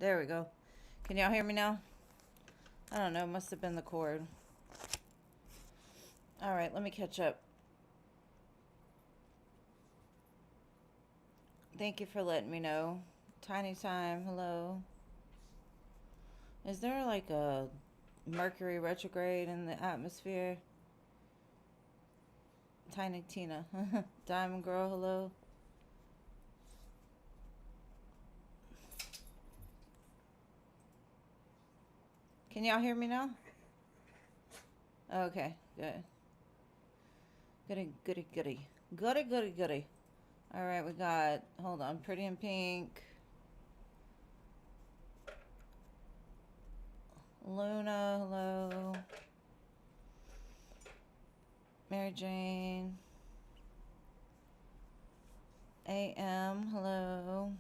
There we go. Can y'all hear me now? I don't know. Must have been the cord. All right, let me catch up. Thank you for letting me know. Tiny Time, hello. Is there like a Mercury retrograde in the atmosphere? Tiny Tina. Diamond Girl, hello. Can y'all hear me now? Okay, good. Goody. All right, we got, hold on, Pretty in Pink. Luna, hello. Mary Jane. AM, hello.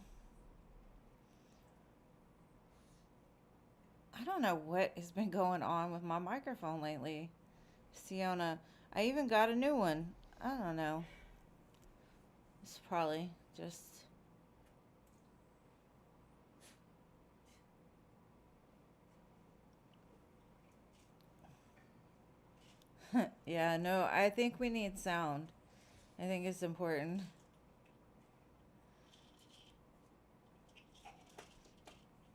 I don't know what has been going on with my microphone lately. Siona, I even got a new one. I don't know. It's probably just... Yeah, no, I think we need sound. I think it's important.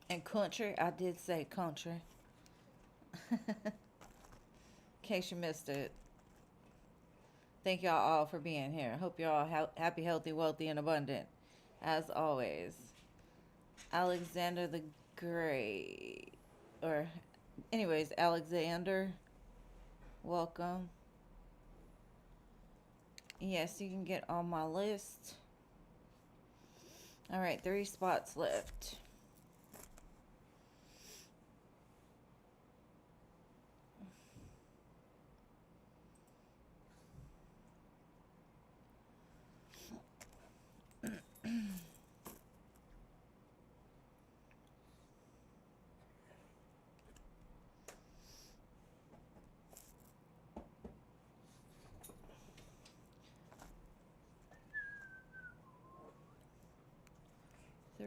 And country, I did say country. In case you missed it. Thank y'all all for being here. Hope you're all happy, healthy, wealthy, and abundant. As always. Alexander the Great. Or, anyways, Alexander. Welcome. Yes, you can get on my list. Alright, 3 spots left.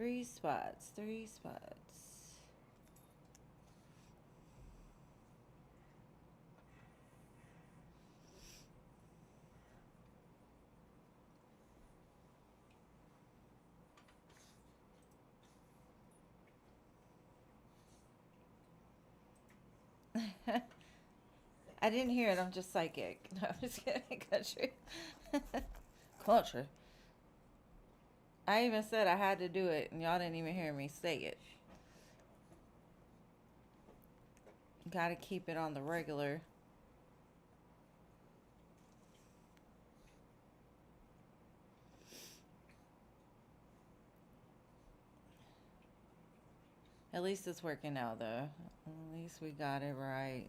Three spots. I didn't hear it. I'm just psychic. No, I'm just kidding. Country. Culture. I even said I had to do it, and y'all didn't even hear me say it. Gotta keep it on the regular. At least it's working out, though. At least we got it right.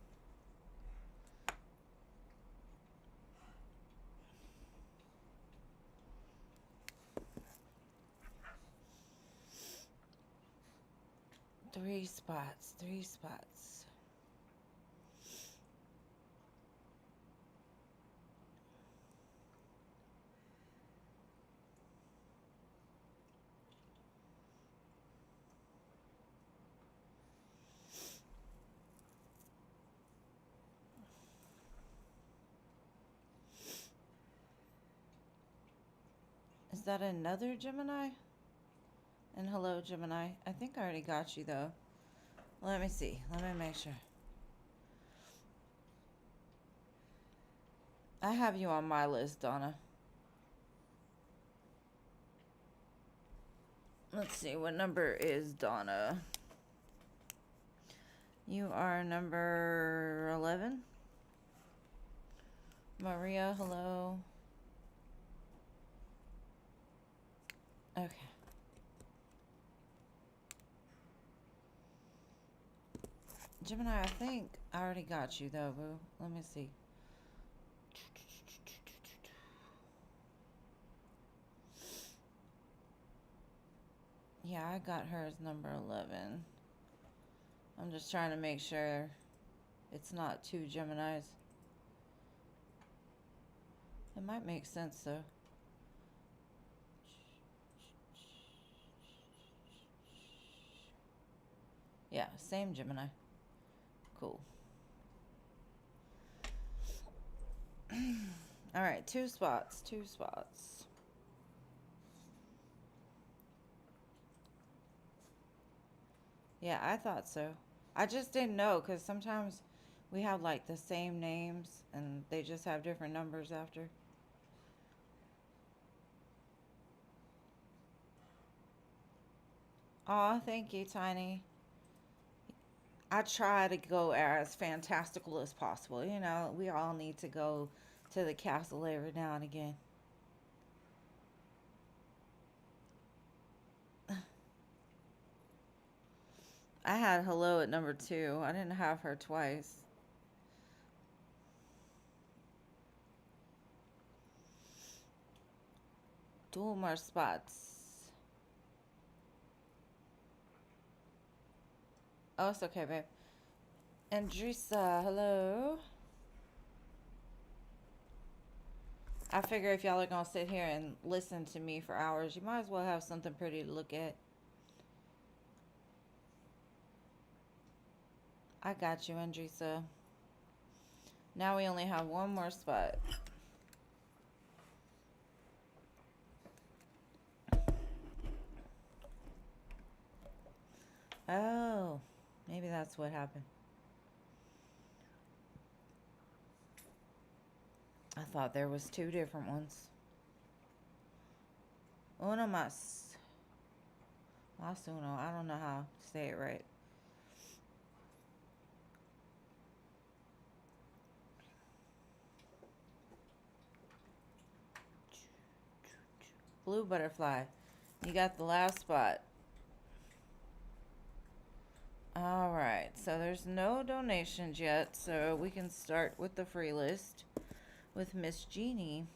Three spots. Is that another Gemini? And hello, Gemini. I think I already got you, though. Let me see. Let me make sure. I have you on my list, Donna. Let's see. What number is Donna? You are number 11. Maria, hello. Okay. Gemini, I think I already got you, though, boo. Let me see. Yeah, I got her as number 11. I'm just trying to make sure it's not 2 Geminis. It might make sense, though. Yeah, same Gemini. Cool. All right, 2 spots, 2 spots. Yeah, I thought so. I just didn't know because sometimes we have like the same names and they just have different numbers after. Aw, thank you, Tiny. I try to go as fantastical as possible. You know, we all need to go to the castle every now and again. I had hello at number 2. I didn't have her twice. Two more spots. Oh, it's okay, babe. Andrisa, hello. I figure if y'all are gonna sit here and listen to me for hours, you might as well have something pretty to look at. I got you, Andrisa. Now we only have one more spot. Oh, maybe that's what happened. I thought there was 2 different ones. Uno más. Más uno. I don't know how to say it right. Blue butterfly. You got the last spot. All right, so there's no donations yet, so we can start with the free list with Miss Jeannie.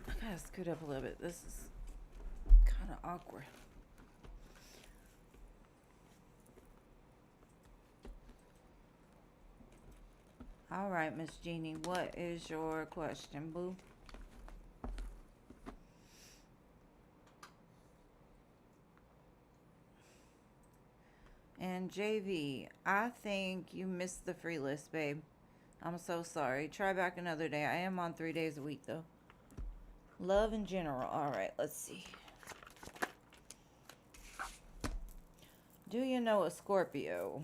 I gotta scoot up a little bit. This is kind of awkward. All right, Miss Jeannie, what is your question, boo? And JV, I think you missed the free list, babe. I'm so sorry. Try back another day. I am on 3 days a week, though. Love in general. All right, let's see. Do you know a Scorpio?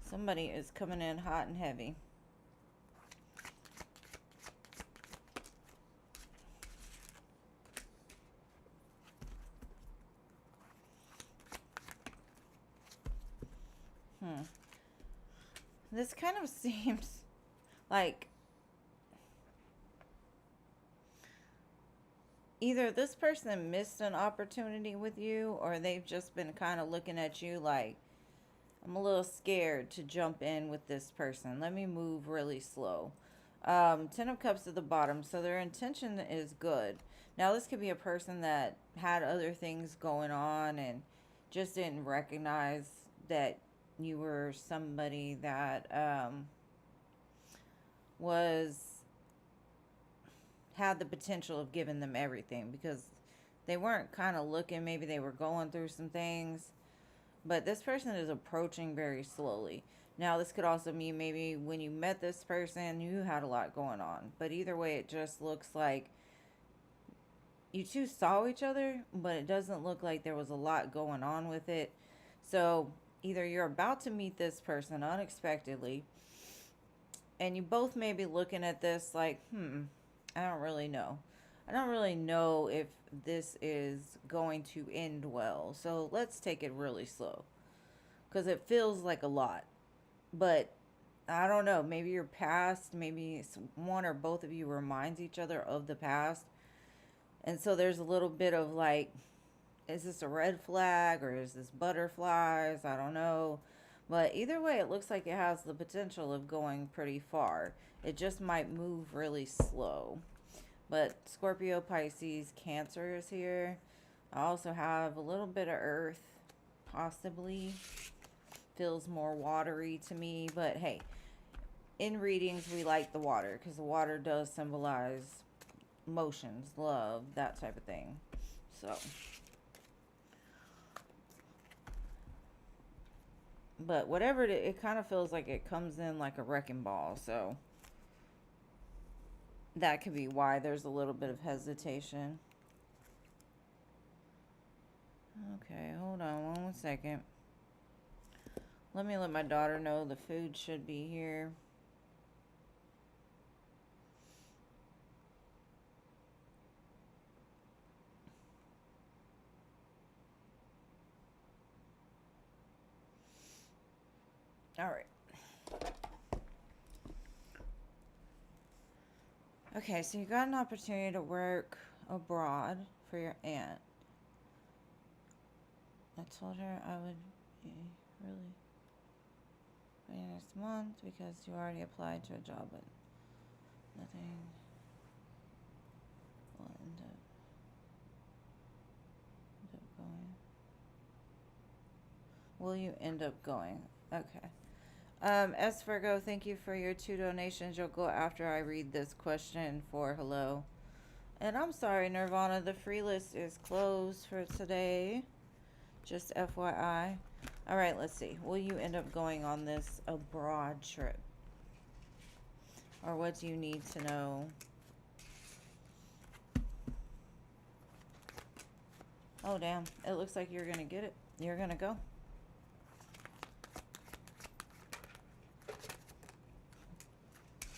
Somebody is coming in hot and heavy. This kind of seems like either this person missed an opportunity with you or they've just been kind of looking at you like, I'm a little scared to jump in with this person. Let me move really slow. 10 of Cups at the bottom, so their intention is good. Now, this could be a person that had other things going on and just didn't recognize that you were somebody that had the potential of giving them everything because they weren't kind of looking. Maybe they were going through some things. But this person is approaching very slowly. Now, this could also mean maybe when you met this person, you had a lot going on. But either way, it just looks like you two saw each other, but it doesn't look like there was a lot going on with it. So either you're about to meet this person unexpectedly, and you both may be looking at this like, I don't really know. I don't really know if this is going to end well. So let's take it really slow. Because it feels like a lot. But I don't know. Maybe your past, maybe one or both of you reminds each other of the past. And so there's a little bit of like, is this a red flag or is this butterflies? I don't know. But either way, it looks like it has the potential of going pretty far. It just might move really slow. But Scorpio, Pisces, Cancer is here. I also have a little bit of Earth, possibly. Feels more watery to me. But hey, in readings, we like the water because the water does symbolize emotions, love, that type of thing. So, but whatever it kind of feels like it comes in like a wrecking ball. So that could be why there's a little bit of hesitation. Okay, hold on one second. Let me let my daughter know the food should be here. All right. Okay, so you got an opportunity to work abroad for your aunt. I told her I would be really waiting next month because you already applied to a job, but nothing will end up going. Will you end up going? Okay. S Virgo, thank you for your 2 donations. You'll go after I read this question for hello. And I'm sorry, Nirvana, the free list is closed for today. Just FYI. All right, let's see. Will you end up going on this abroad trip? Or what do you need to know? Oh, damn. It looks like you're going to get it. You're going to go.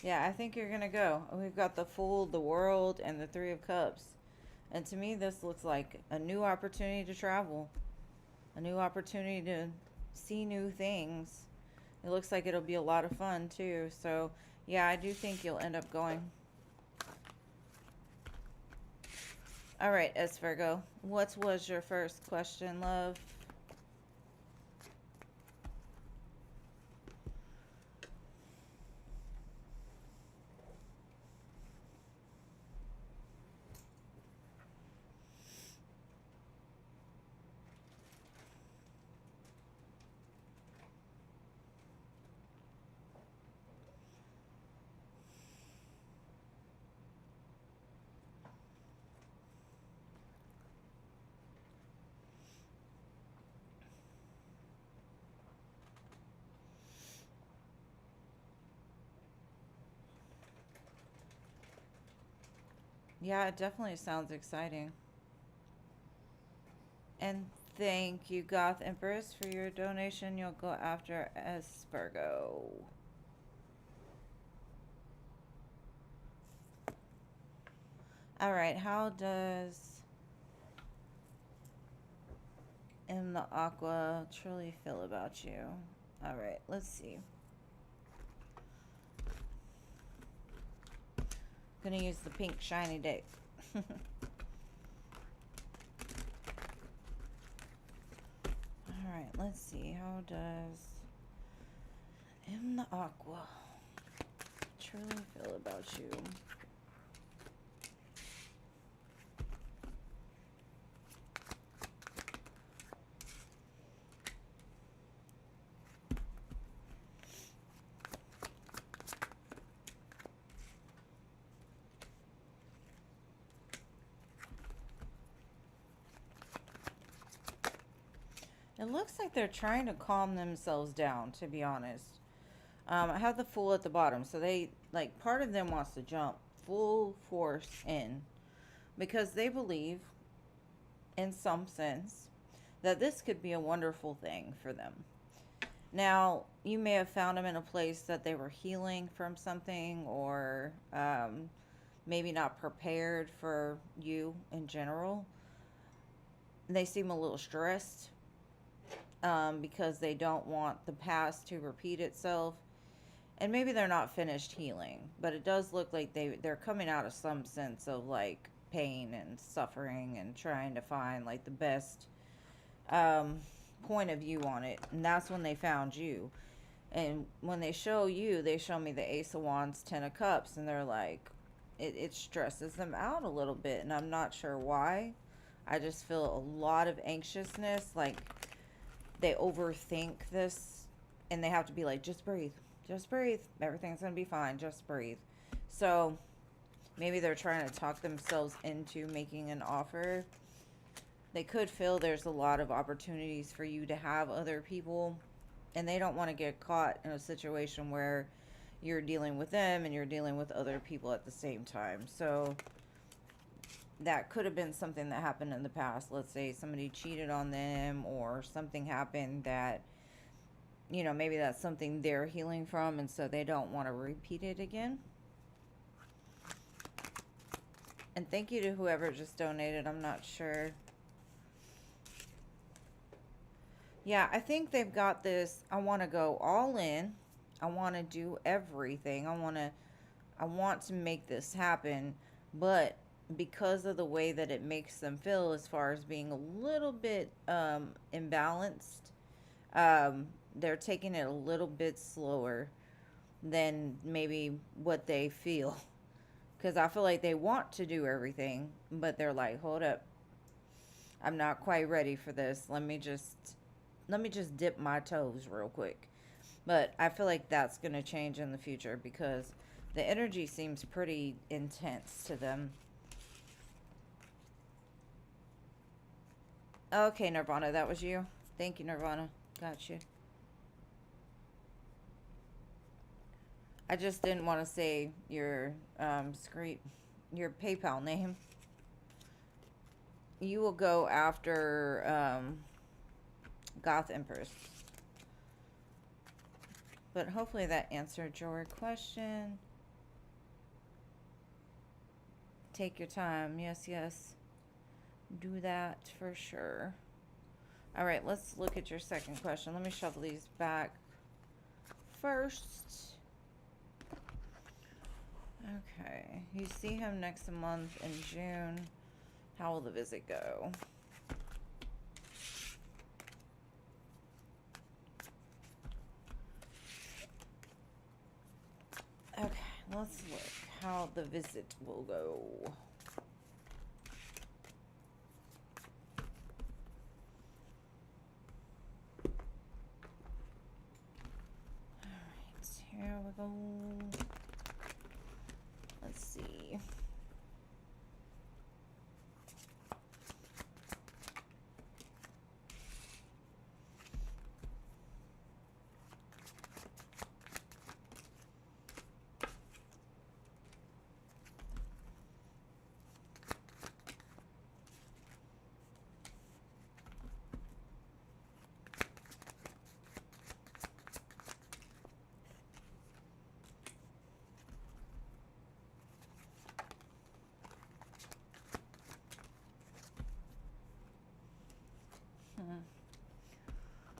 Yeah, I think you're going to go. We've got the Fool, the World, and the 3 of Cups. And to me, this looks like a new opportunity to travel. A new opportunity to see new things. It looks like it'll be a lot of fun, too. So, yeah, I do think you'll end up going. All right, S Virgo. What was your first question, love? Yeah, it definitely sounds exciting. And thank you, Goth Empress, for your donation. You'll go after S Virgo. All right, how does M the Aqua truly feel about you? All right, let's see. Gonna use the pink shiny deck. Alright, let's see. How does M the Aqua truly feel about you? It looks like they're trying to calm themselves down, to be honest. I have the Fool at the bottom, so they, like, part of them wants to jump full force in because they believe, in some sense, that this could be a wonderful thing for them. Now, you may have found them in a place that they were healing from something, or maybe not prepared for you in general. They seem a little stressed because they don't want the past to repeat itself. And maybe they're not finished healing, but it does look like they're coming out of some sense of like pain and suffering and trying to find like the best point of view on it. And that's when they found you. And when they show you, they show me the Ace of Wands, 10 of Cups, and they're like, it stresses them out a little bit, and I'm not sure why. I just feel a lot of anxiousness, like they overthink this, and they have to be like, just breathe, Just breathe. Everything's going to be fine. Just breathe. So maybe they're trying to talk themselves into making an offer. They could feel there's a lot of opportunities for you to have other people, and they don't want to get caught in a situation where you're dealing with them and you're dealing with other people at the same time. So that could have been something that happened in the past. Let's say somebody cheated on them or something happened that, you know, maybe that's something they're healing from, and so they don't want to repeat it again. And thank you to whoever just donated. I'm not sure. Yeah, I think they've got this. I want to go all in. I want to do everything. I want to make this happen, but because of the way that it makes them feel as far as being a little bit imbalanced, they're taking it a little bit slower than maybe what they feel. Because I feel like they want to do everything, but they're like, hold up, I'm not quite ready for this. Let me just dip my toes real quick. But I feel like that's going to change in the future because the energy seems pretty intense to them. Okay, Nirvana, that was you. Thank you, Nirvana. Got you. I just didn't want to say your your PayPal name. You will go after Goth Empress. But hopefully that answered your question. Take your time. Yes, yes. Do that for sure. All right, let's look at your second question. Let me shuffle these back first. Okay, you see him next month in June. How will the visit go? Okay, let's look how the visit will go. Alright, here we go. Let's see.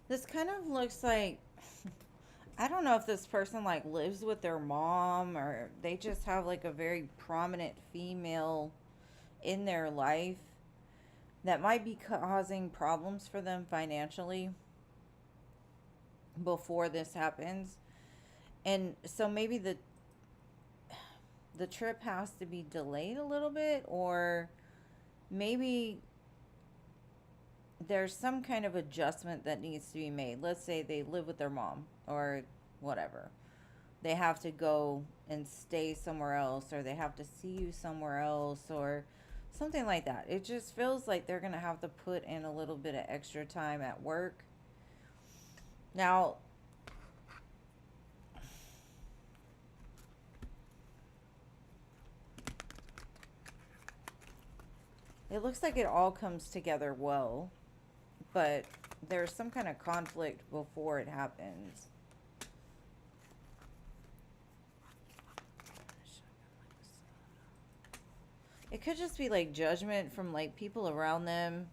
This kind of looks like, I don't know if this person like lives with their mom or they just have like a very prominent female in their life that might be causing problems for them financially before this happens. And so maybe the trip has to be delayed a little bit, or maybe there's some kind of adjustment that needs to be made. Let's say they live with their mom or whatever. They have to go and stay somewhere else, or they have to see you somewhere else, or something like that. It just feels like they're going to have to put in a little bit of extra time at work. Now, it looks like it all comes together well, but there's some kind of conflict before it happens. It could just be like judgment from like people around them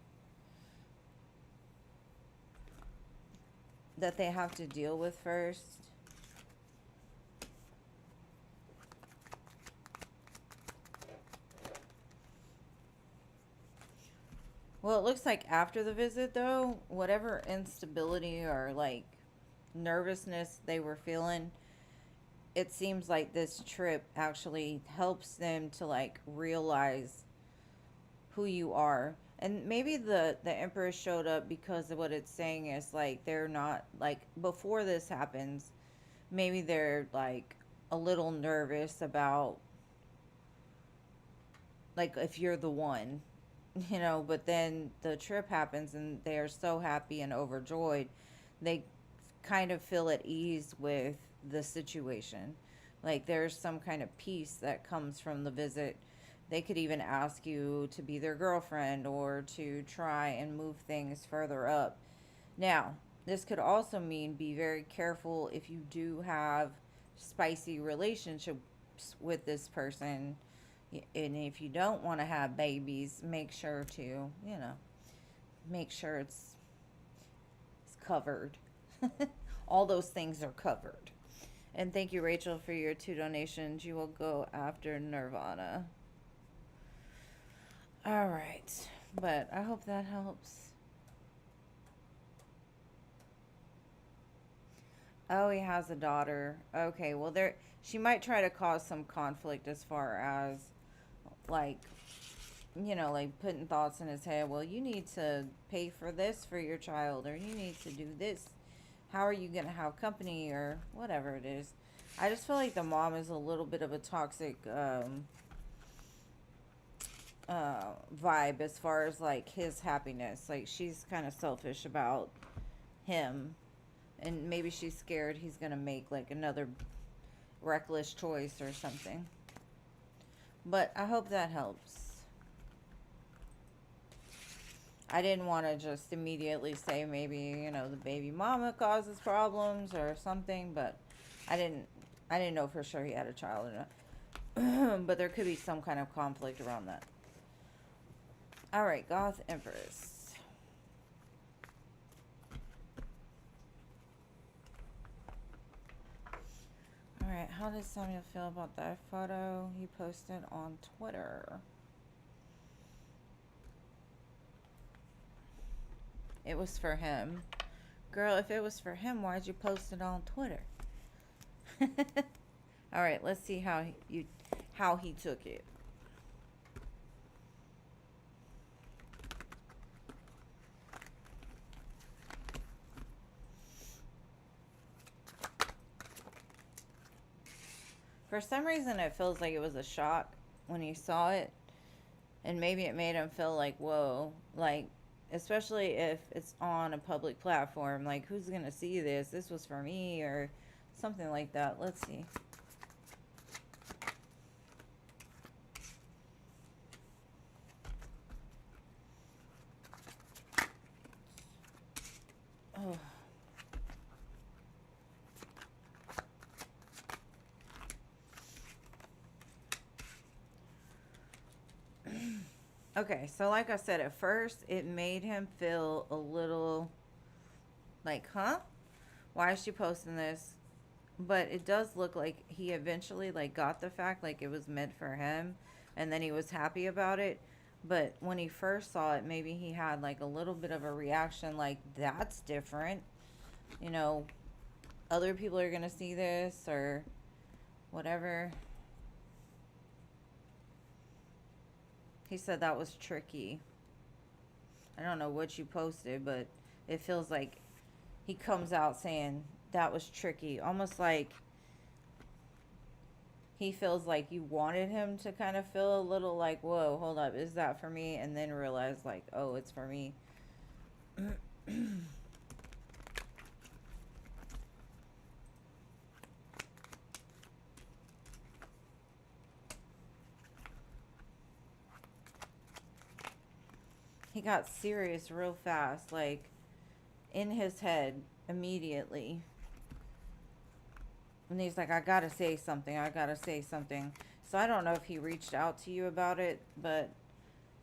that they have to deal with first. Well, it looks like after the visit, though, whatever instability or like nervousness they were feeling, it seems like this trip actually helps them to like realize who you are. And maybe the Empress showed up because of what it's saying is like they're not like before this happens, maybe they're like a little nervous about, like, if you're the one, but then the trip happens and they are so happy and overjoyed, they kind of feel at ease with the situation. Like, there's some kind of peace that comes from the visit. They could even ask you to be their girlfriend or to try and move things further up. Now, this could also mean be very careful if you do have spicy relationships with this person. And if you don't want to have babies, make sure to, make sure it's covered. All those things are covered. And thank you, Rachel, for your 2 donations. You will go after Nirvana. All right. But I hope that helps. Oh, he has a daughter. Okay, well, she might try to cause some conflict as far as, like, like putting thoughts in his head. Well, you need to pay for this for your child, or you need to do this. How are you going to have company, or whatever it is? I just feel like the mom is a little bit of a toxic vibe as far as, like, his happiness. Like, she's kind of selfish about him, and maybe she's scared he's going to make, like, another reckless choice or something. But I hope that helps. I didn't want to just immediately say maybe, the baby mama causes problems or something, but I didn't know for sure he had a child or not. But there could be some kind of conflict around that. All right, Goth Empress. All right, how does Samuel feel about that photo he posted on Twitter? It was for him. Girl, if it was for him, why'd you post it on Twitter? All right, let's see how he took it. For some reason, it feels like it was a shock when he saw it, and maybe it made him feel like, whoa, like, especially if it's on a public platform, like, who's gonna see this? This was for me, or something like that. Let's see. Oh. Okay, so like I said, at first it made him feel a little like, huh? Why is she posting this? But it does look like he eventually, like, got the fact, like, it was meant for him, and then he was happy about it. But when he first saw it, maybe he had, like, a little bit of a reaction, like, that's different. Other people are gonna see this, or whatever. He said that was tricky. I don't know what you posted, but it feels like he comes out saying that was tricky. Almost like he feels like you wanted him to kind of feel a little like, whoa, hold up, is that for me? And then realize, like, oh, it's for me. He got serious real fast, like, in his head immediately. And he's like, I gotta say something. I gotta say something. So I don't know if he reached out to you about it, but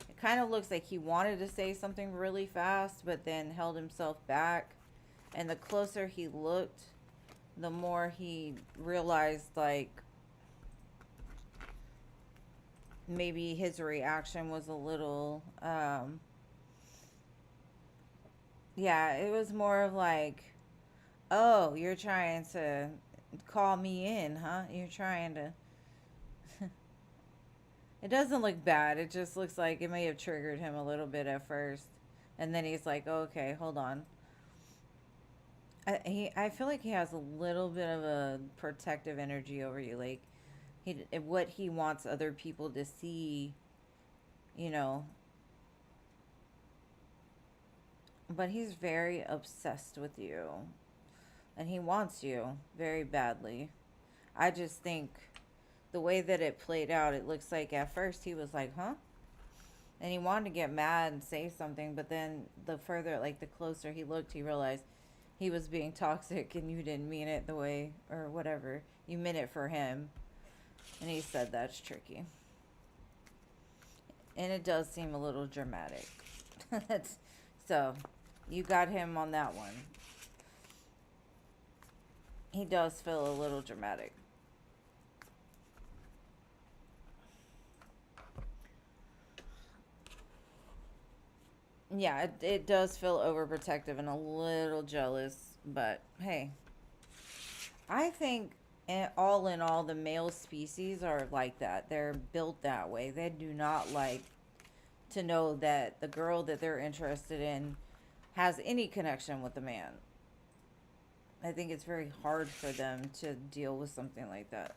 it kind of looks like he wanted to say something really fast, but then held himself back. And the closer he looked, the more he realized, like, maybe his reaction was a little, yeah, it was more of like, oh, you're trying to call me in, huh? You're trying to. It doesn't look bad. It just looks like it may have triggered him a little bit at first. And then he's like, okay, hold on. I feel like he has a little bit of a protective energy over you. Like, what he wants other people to see, you know. But he's very obsessed with you. And he wants you very badly. I just think the way that it played out, it looks like at first he was like, huh? And he wanted to get mad and say something, but then the further, like the closer he looked, he realized he was being toxic and you didn't mean it the way, or whatever. You meant it for him. And he said that's tricky. And it does seem a little dramatic. That's, so, you got him on that one. He does feel a little dramatic. Yeah, it does feel overprotective and a little jealous, but hey, I think all in all, the male species are like that. They're built that way. They do not like to know that the girl that they're interested in has any connection with the man. I think it's very hard for them to deal with something like that.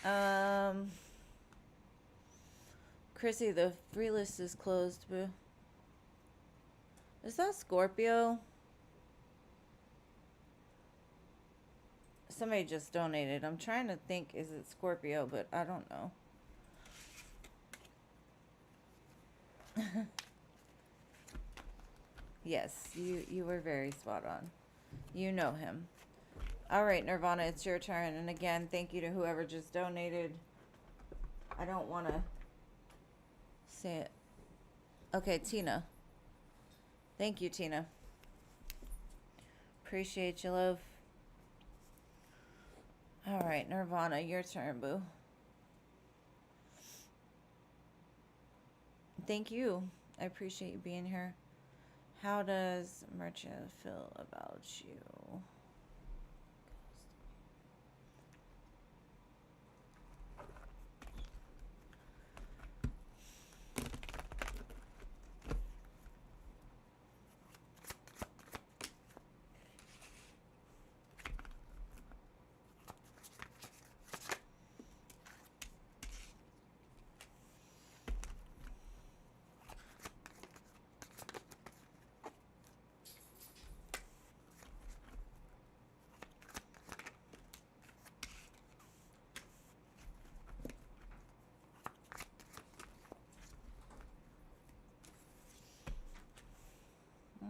Um, Chrissy, the free list is closed, boo. Is that Scorpio? Somebody just donated. I'm trying to think, is it Scorpio, but I don't know. Yes, you were very spot on. You know him. All right, Nirvana, it's your turn. And again, thank you to whoever just donated. I don't want to say it. Okay, Tina. Thank you, Tina. Appreciate you, love. All right, Nirvana, your turn, boo. Thank you. I appreciate you being here. How does Merchant feel about you?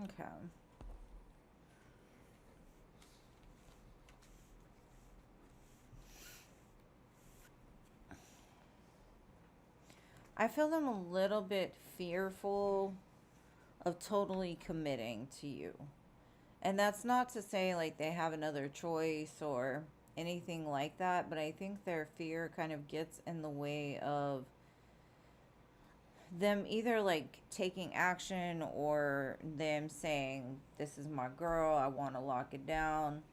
Okay. I feel them a little bit fearful of totally committing to you. And that's not to say like they have another choice or anything like that, but I think their fear kind of gets in the way of them either like taking action or them saying, this is my girl, I want to lock it down.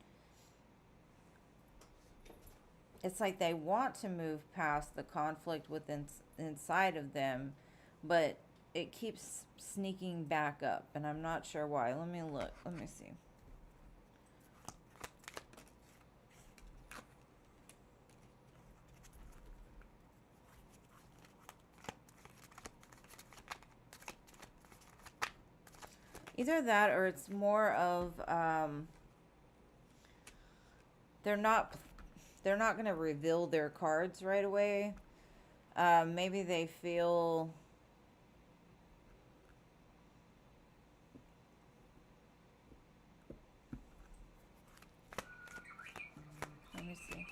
It's like they want to move past the conflict within inside of them, but it keeps sneaking back up, and I'm not sure why. Let me look. Let me see. Either that or it's more of they're not they're not going to reveal their cards right away. Maybe they feel let me see.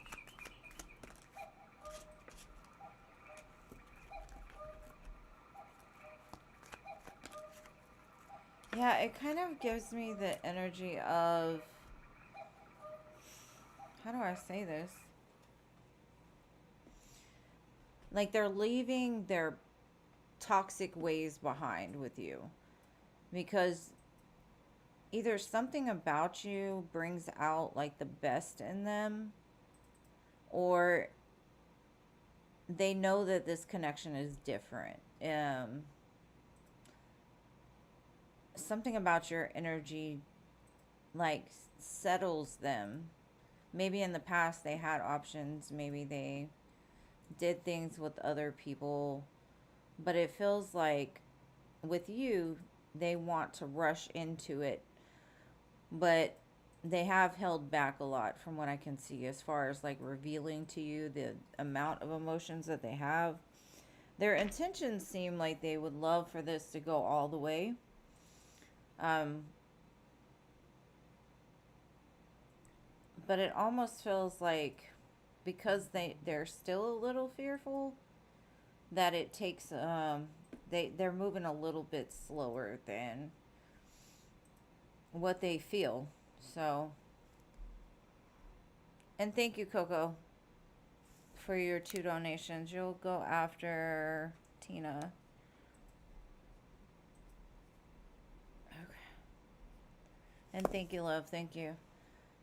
Yeah, it kind of gives me the energy of, how do I say this? Like they're leaving their toxic ways behind with you because either something about you brings out like the best in them, or they know that this connection is different. something about your energy like settles them. Maybe in the past they had options, maybe they did things with other people, but it feels like with you, they want to rush into it, but they have held back a lot from what I can see as far as like revealing to you the amount of emotions that they have. Their intentions seem like they would love for this to go all the way. Um, but it almost feels like because they're still a little fearful that it takes they're moving a little bit slower than what they feel. So, and thank you, Coco, for your 2 donations. You'll go after Tina. Okay. And thank you, love. Thank you.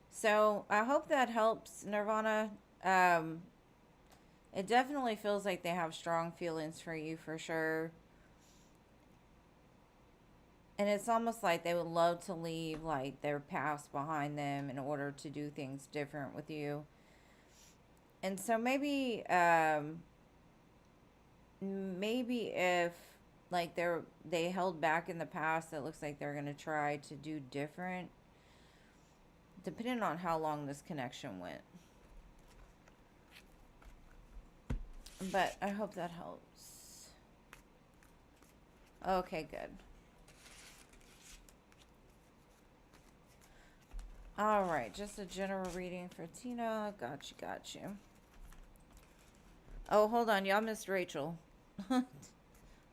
So I hope that helps, Nirvana. Um, it definitely feels like they have strong feelings for you for sure. And it's almost like they would love to leave like their past behind them in order to do things different with you. And so maybe if like they held back in the past, it looks like they're going to try to do different depending on how long this connection went. But I hope that helps. Okay, good. All right, just a general reading for Tina. Got you. Oh, hold on. Y'all missed Rachel.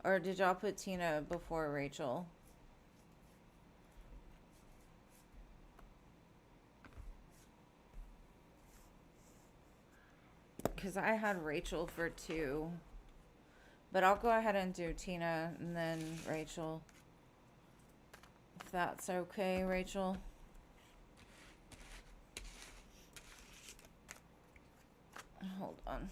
Or did y'all put Tina before Rachel? Because I had Rachel for 2. But I'll go ahead and do Tina and then Rachel. If that's okay, Rachel. Hold on.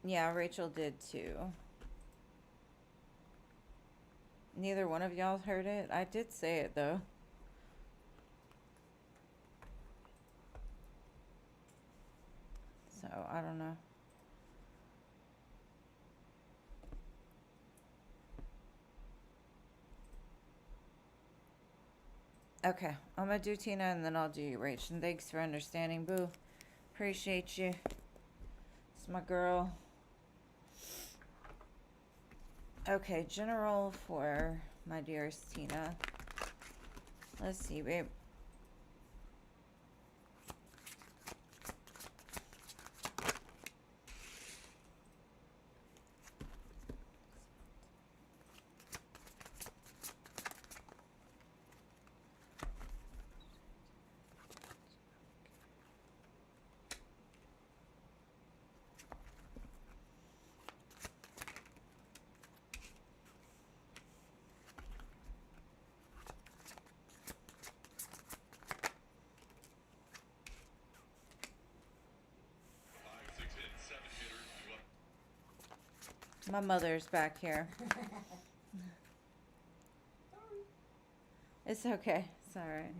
Yeah, Rachel did too. Neither one of y'all heard it. I did say it though. So, I don't know. Okay, I'm gonna do Tina and then I'll do you, Rach. And thanks for understanding, boo. Appreciate you. It's my girl. Okay, general for my dearest Tina. Let's see, babe. My mother's back here. It's okay. It's alright.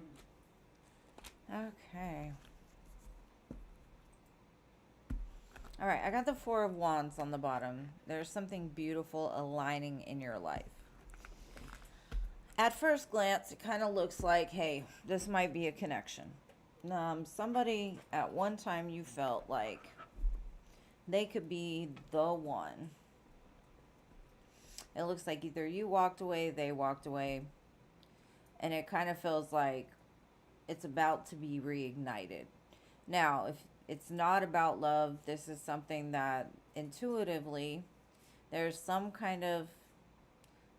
Okay. Alright, I got the 4 of Wands on the bottom. There's something beautiful aligning in your life. At first glance, it kind of looks like, hey, this might be a connection. Somebody at one time you felt like they could be the one. It looks like either you walked away, they walked away, and it kind of feels like it's about to be reignited. Now, if it's not about love, this is something that intuitively there's some kind of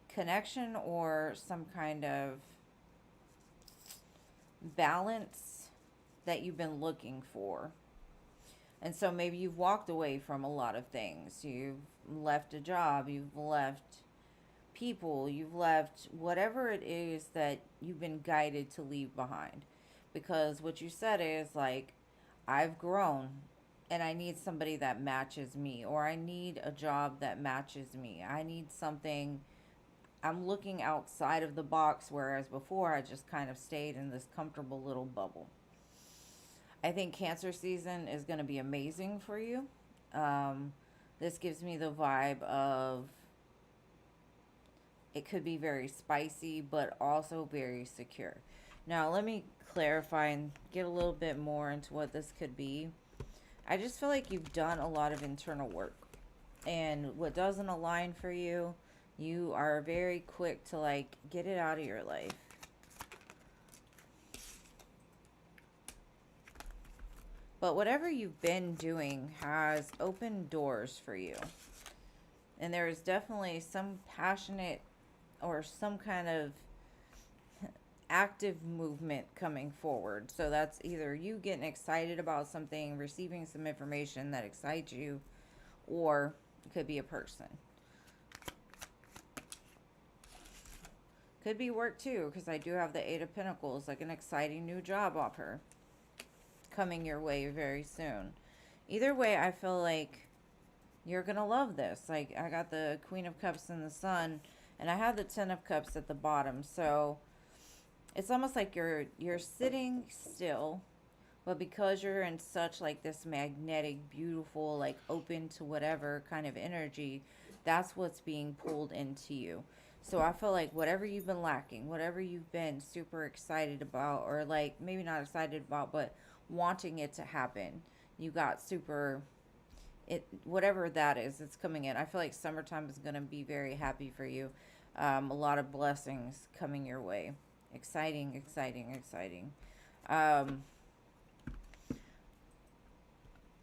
connection or some kind of balance that you've been looking for. And so maybe you've walked away from a lot of things. You've left a job, you've left people, you've left whatever it is that you've been guided to leave behind. Because what you said is like, I've grown and I need somebody that matches me, or I need a job that matches me. I need something. I'm looking outside of the box, whereas before I just kind of stayed in this comfortable little bubble. I think Cancer season is going to be amazing for you. Um, this gives me the vibe of it could be very spicy, but also very secure. Now, let me clarify and get a little bit more into what this could be. I just feel like you've done a lot of internal work. And what doesn't align for you, you are very quick to like get it out of your life. But whatever you've been doing has opened doors for you. And there is definitely some passionate or some kind of active movement coming forward. So that's either you getting excited about something, receiving some information that excites you, or it could be a person. Could be work too, because I do have the Eight of Pentacles, like an exciting new job offer coming your way very soon. Either way, I feel like you're going to love this. Like, I got the Queen of Cups and the Sun, and I have the Ten of Cups at the bottom. So it's almost like you're sitting still, but because you're in such like this magnetic, beautiful, like open to whatever kind of energy, that's what's being pulled into you. So I feel like whatever you've been lacking, whatever you've been super excited about, or like maybe not excited about, but wanting it to happen, you got super, it, whatever that is, it's coming in. I feel like summertime is going to be very happy for you. A lot of blessings coming your way. Exciting, exciting, exciting.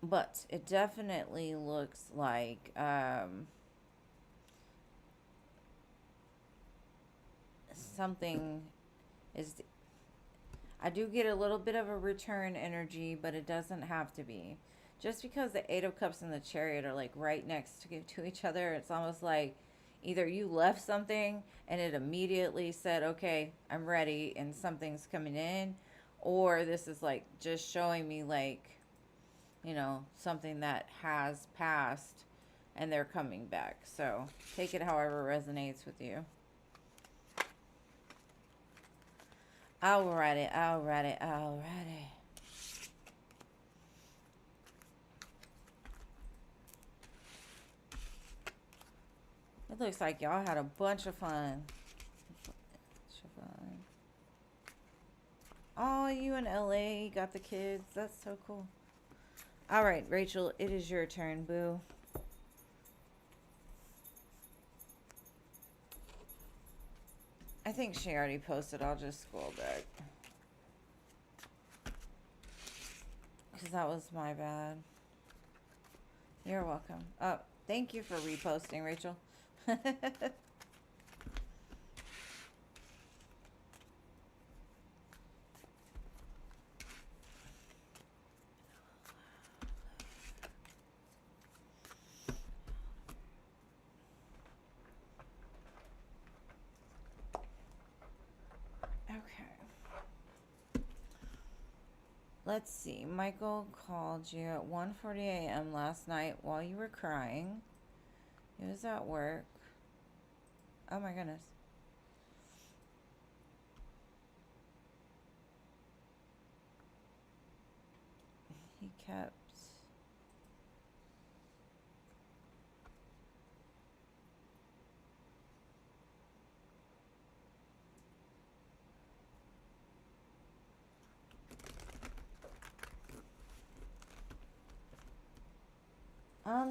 But it definitely looks like something is, I do get a little bit of a return energy, but it doesn't have to be. Just because the Eight of Cups and the Chariot are like right next to each other, it's almost like either you left something and it immediately said, okay, I'm ready, and something's coming in, or this is like just showing me like, you know, something that has passed and they're coming back. So take it however resonates with you. Alrighty, alrighty, alrighty. It looks like y'all had a bunch of fun. Oh, you in LA got the kids. That's so cool. All right, Rachel, it is your turn, boo. I think she already posted. I'll just scroll back. Because that was my bad. You're welcome. Oh, thank you for reposting, Rachel. Let's see. Michael called you at 1:40 a.m. last night while you were crying. He was at work. Oh my goodness. He kept...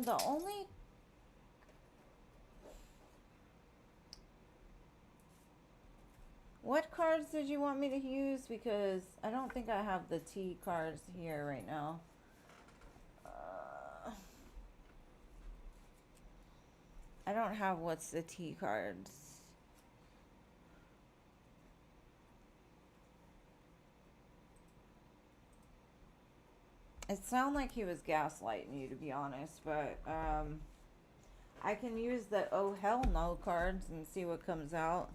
the only... What cards did you want me to use? Because I don't think I have the T cards here right now. I don't have what's the T cards. It sounded like he was gaslighting you, to be honest, but I can use the oh hell no cards and see what comes out.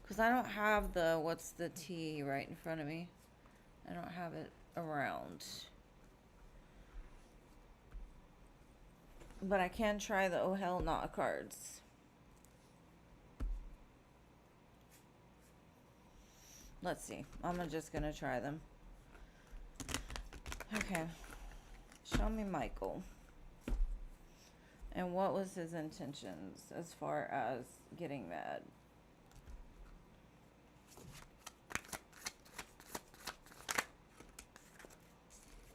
Because I don't have the, what's the T right in front of me. I don't have it around. But I can try the oh hell not cards. Let's see. I'm just going to try them. Okay. Show me Michael. And what was his intentions as far as getting mad?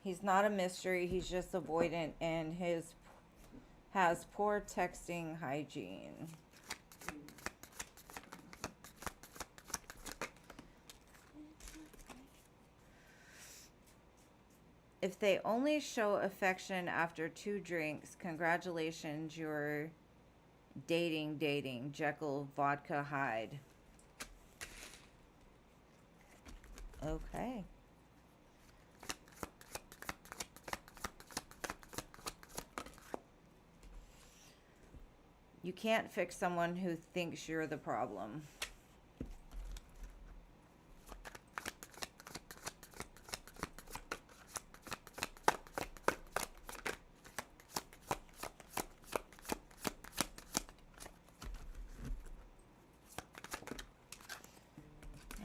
He's not a mystery. He's just avoidant and has poor texting hygiene. If they only show affection after 2 drinks, congratulations, you're dating. Jekyll Vodka Hyde. Okay. You can't fix someone who thinks you're the problem.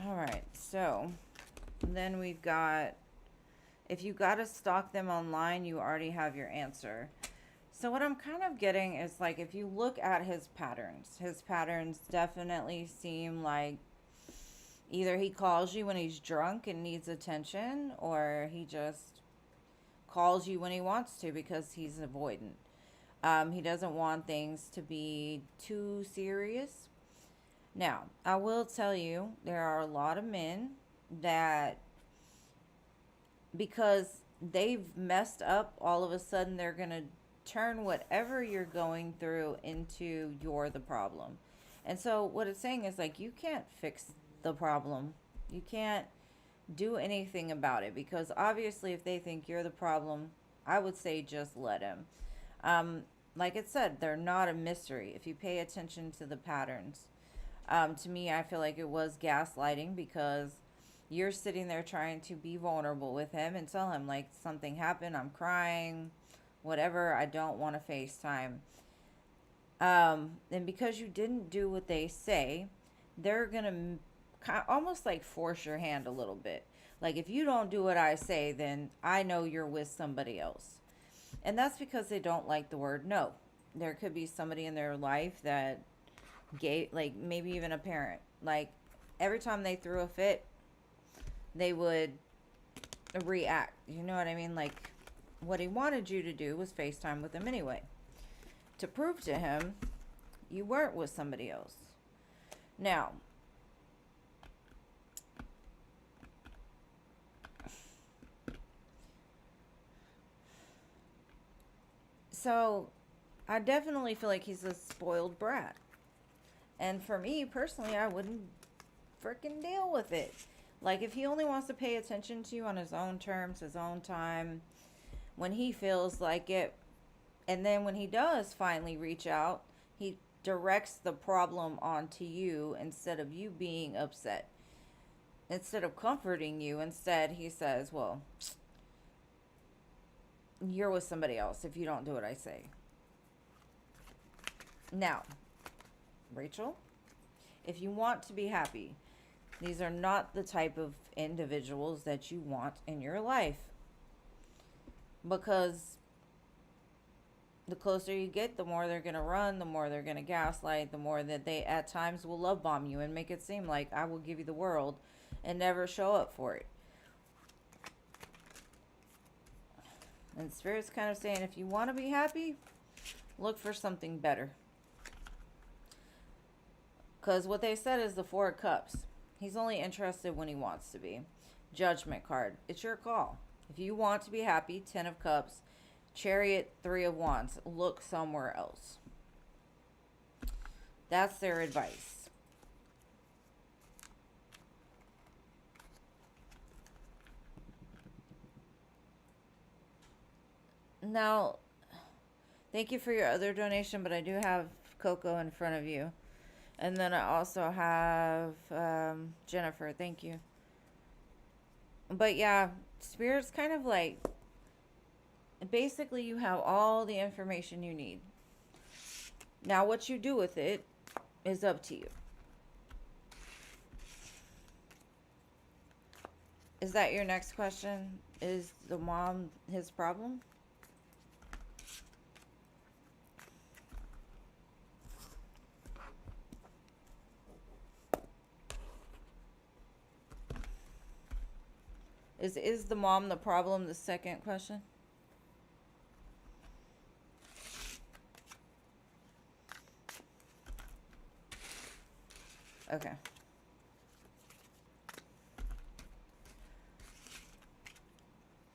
All right, so then we've got, if you got to stalk them online, you already have your answer. So what I'm kind of getting is, like, if you look at his patterns definitely seem like either he calls you when he's drunk and needs attention, or he just calls you when he wants to because he's avoidant. He doesn't want things to be too serious. Now, I will tell you, there are a lot of men that, because they've messed up, all of a sudden they're going to turn whatever you're going through into you're the problem. And so what it's saying is, like, you can't fix the problem. You can't do anything about it, because obviously if they think you're the problem, I would say just let him. Like it said, they're not a mystery if you pay attention to the patterns. To me, I feel like it was gaslighting, because you're sitting there trying to be vulnerable with him and tell him, like, something happened, I'm crying, whatever, I don't want to FaceTime. And because you didn't do what they say, they're going to almost like force your hand a little bit. Like, if you don't do what I say, then I know you're with somebody else. And that's because they don't like the word no. There could be somebody in their life that gave, like, maybe even a parent. Like, every time they threw a fit, they would react. You know what I mean? Like, what he wanted you to do was FaceTime with him anyway, to prove to him you weren't with somebody else. Now, so I definitely feel like he's a spoiled brat. And for me personally, I wouldn't freaking deal with it. Like, if he only wants to pay attention to you on his own terms, his own time, when he feels like it, and then when he does finally reach out, he directs the problem onto you instead of you being upset. Instead of comforting you, instead he says, well, you're with somebody else if you don't do what I say. Now, Rachel, if you want to be happy, these are not the type of individuals that you want in your life. Because the closer you get, the more they're going to run, the more they're going to gaslight, the more that they at times will love bomb you and make it seem like I will give you the world and never show up for it. And Spirit's kind of saying, if you want to be happy, look for something better. Because what they said is the 4 of Cups. He's only interested when he wants to be. Judgment card. It's your call. If you want to be happy, 10 of Cups. Chariot, 3 of Wands. Look somewhere else. That's their advice. Now, thank you for your other donation, but I do have Coco in front of you. And then I also have Jennifer. Thank you. But yeah, Spirit's kind of like, basically you have all the information you need. Now what you do with it is up to you. Is that your next question? Is the mom his problem? Is the mom the problem, the second question? Okay.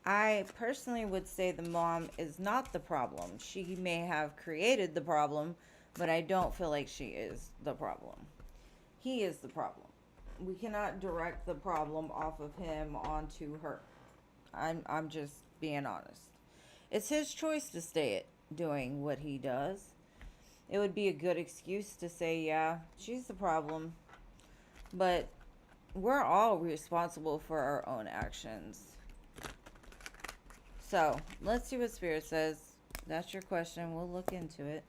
I personally would say the mom is not the problem. She may have created the problem, but I don't feel like she is the problem. He is the problem. We cannot direct the problem off of him onto her. I'm just being honest. It's his choice to stay doing what he does. It would be a good excuse to say, yeah, she's the problem. But we're all responsible for our own actions. So, let's see what Spirit says. That's your question. We'll look into it.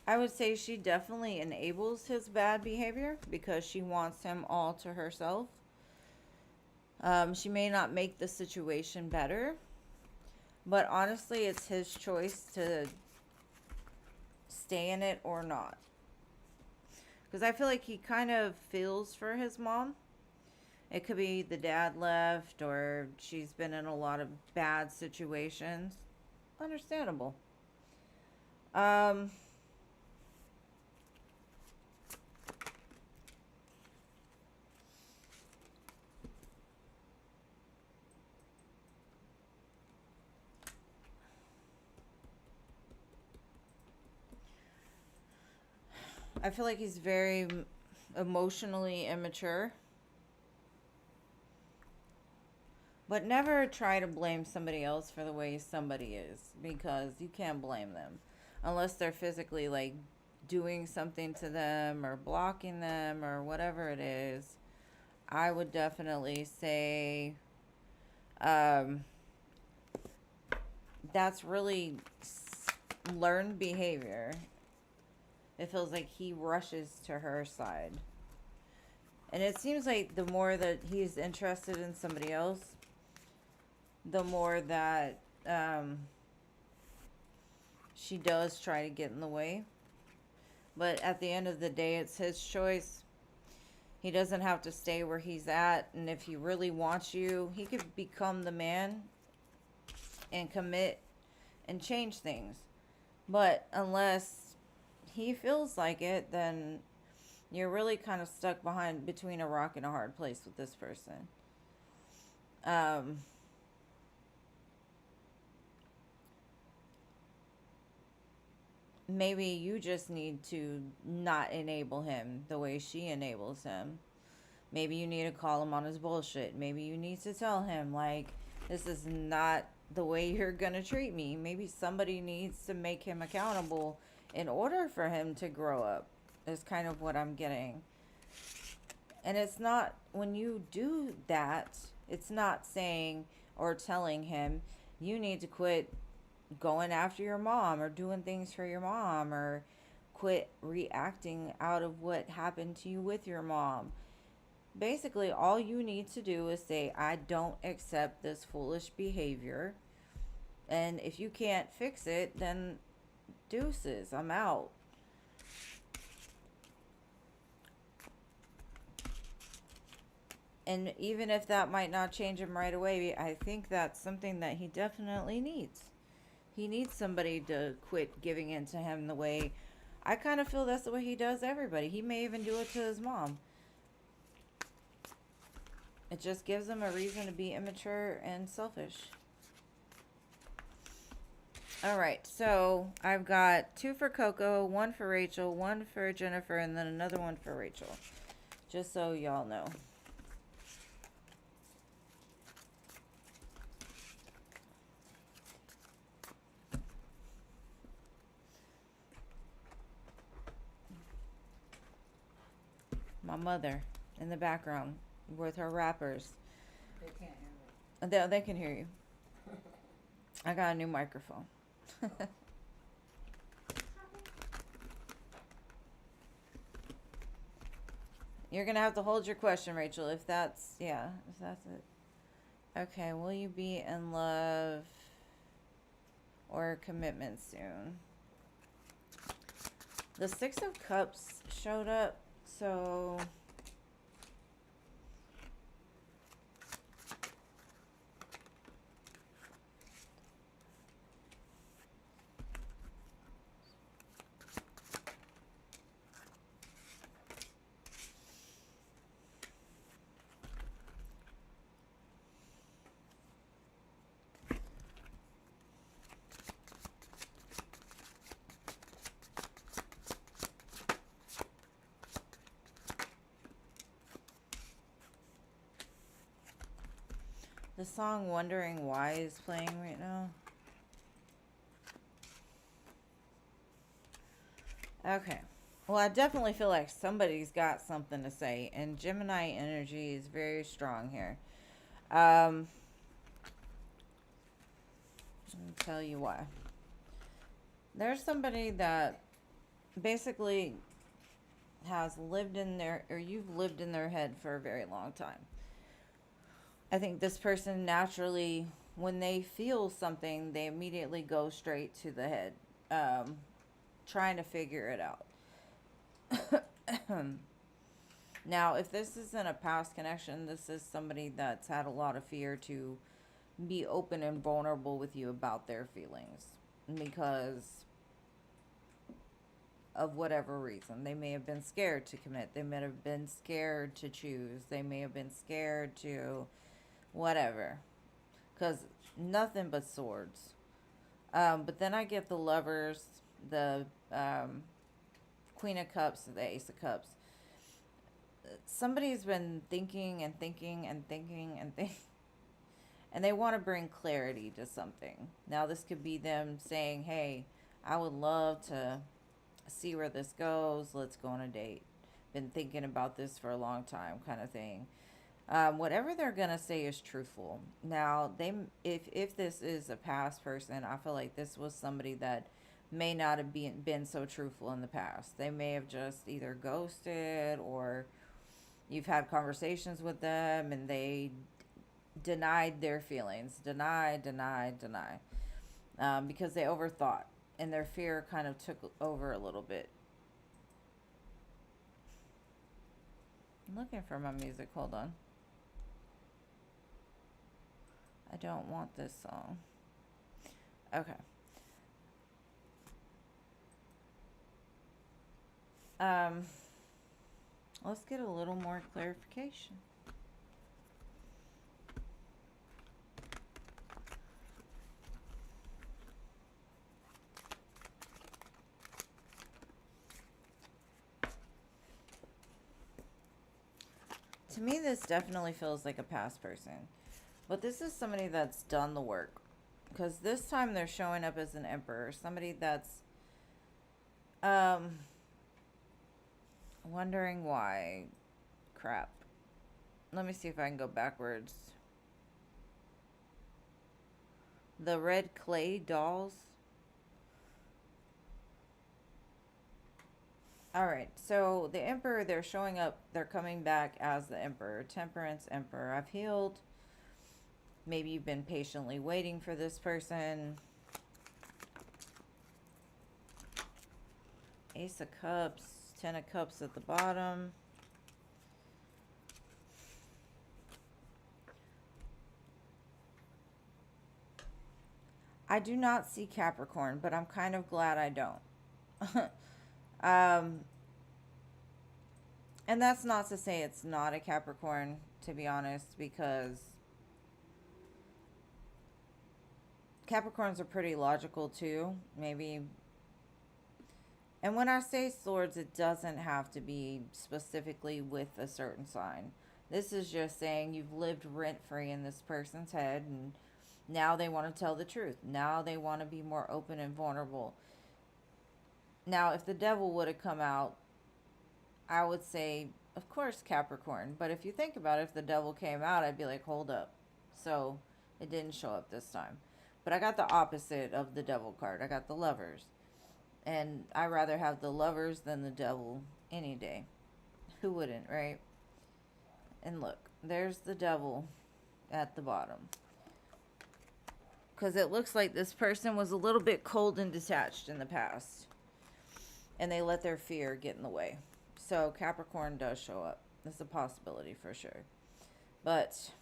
I would say she definitely enables his bad behavior because she wants him all to herself. She may not make the situation better, but honestly, it's his choice to stay in it or not. Because I feel like he kind of feels for his mom. It could be the dad left or she's been in a lot of bad situations. Understandable. I feel like he's very emotionally immature. But never try to blame somebody else for the way somebody is, because you can't blame them unless they're physically like doing something to them or blocking them or whatever it is. I would definitely say that's really learned behavior. It feels like he rushes to her side. And it seems like the more that he's interested in somebody else, the more that she does try to get in the way. But at the end of the day, it's his choice. He doesn't have to stay where he's at. And if he really wants you, he could become the man and commit and change things. But unless he feels like it, then you're really kind of stuck between a rock and a hard place with this person. Maybe you just need to not enable him the way she enables him. Maybe you need to call him on his bullshit. Maybe you need to tell him, like, this is not the way you're gonna treat me. Maybe somebody needs to make him accountable in order for him to grow up, is kind of what I'm getting. And it's not, when you do that, it's not saying or telling him, you need to quit going after your mom or doing things for your mom or quit reacting out of what happened to you with your mom. Basically, all you need to do is say, I don't accept this foolish behavior. And if you can't fix it, then deuces, I'm out. And even if that might not change him right away, I think that's something that he definitely needs. He needs somebody to quit giving in to him the way, I kind of feel that's the way he does everybody. He may even do it to his mom. It just gives them a reason to be immature and selfish. All right, so I've got 2 for Coco, 1 for Rachel, 1 for Jennifer, and then another one for Rachel. Just so y'all know. My mother in the background with her rappers. They can't hear me. They can hear you. I got a new microphone. You're going to have to hold your question, Rachel, if that's it. Okay, will you be in love or commitment soon? The 6 of Cups showed up, so the song Wondering Why is playing right now. Okay. Well, I definitely feel like somebody's got something to say, and Gemini energy is very strong here. Let me tell you why. There's somebody that basically has lived in their, or you've lived in their head for a very long time. I think this person naturally, when they feel something, they immediately go straight to the head, trying to figure it out. Now, if this isn't a past connection, this is somebody that's had a lot of fear to be open and vulnerable with you about their feelings because of whatever reason. They may have been scared to commit. They may have been scared to choose. They may have been scared to whatever. Because nothing but swords. But then I get the Lovers, the Queen of Cups, the Ace of Cups. Somebody's been thinking and thinking and thinking and thinking. And they want to bring clarity to something. Now, this could be them saying, hey, I would love to see where this goes. Let's go on a date. Been thinking about this for a long time, kind of thing. Whatever they're going to say is truthful. Now, if this is a past person, I feel like this was somebody that may not have been so truthful in the past. They may have just either ghosted, or you've had conversations with them and they denied their feelings. Deny. Because they overthought and their fear kind of took over a little bit. I'm looking for my music. Hold on. I don't want this song. Okay. Let's get a little more clarification. To me, this definitely feels like a past person. But this is somebody that's done the work. Because this time they're showing up as an emperor. Somebody that's wondering why. Crap. Let me see if I can go backwards. The red clay dolls. Alright, so the emperor, they're showing up, they're coming back as the emperor. Temperance, emperor. I've healed. Maybe you've been patiently waiting for this person. Ace of Cups, 10 of Cups at the bottom. I do not see Capricorn, but I'm kind of glad I don't. And that's not to say it's not a Capricorn, to be honest, because Capricorns are pretty logical too. Maybe. And when I say swords, it doesn't have to be specifically with a certain sign. This is just saying you've lived rent free in this person's head, and now they want to tell the truth. Now they want to be more open and vulnerable. Now, if the devil would have come out, I would say, of course, Capricorn. But if you think about it, if the devil came out, I'd be like, hold up. So it didn't show up this time. But I got the opposite of the devil card. I got the lovers. And I rather have the lovers than the devil any day. Who wouldn't, right? And look, there's the devil at the bottom. Because it looks like this person was a little bit cold and detached in the past. And they let their fear get in the way. So Capricorn does show up. It's a possibility for sure. But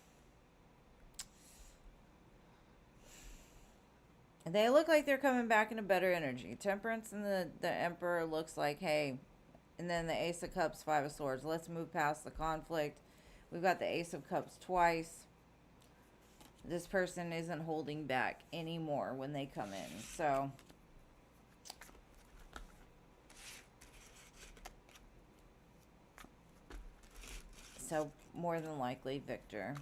they look like they're coming back in a better energy. Temperance and the Emperor looks like, hey, and then the Ace of Cups, Five of Swords. Let's move past the conflict. We've got the Ace of Cups twice. This person isn't holding back anymore when they come in. So more than likely, Victor.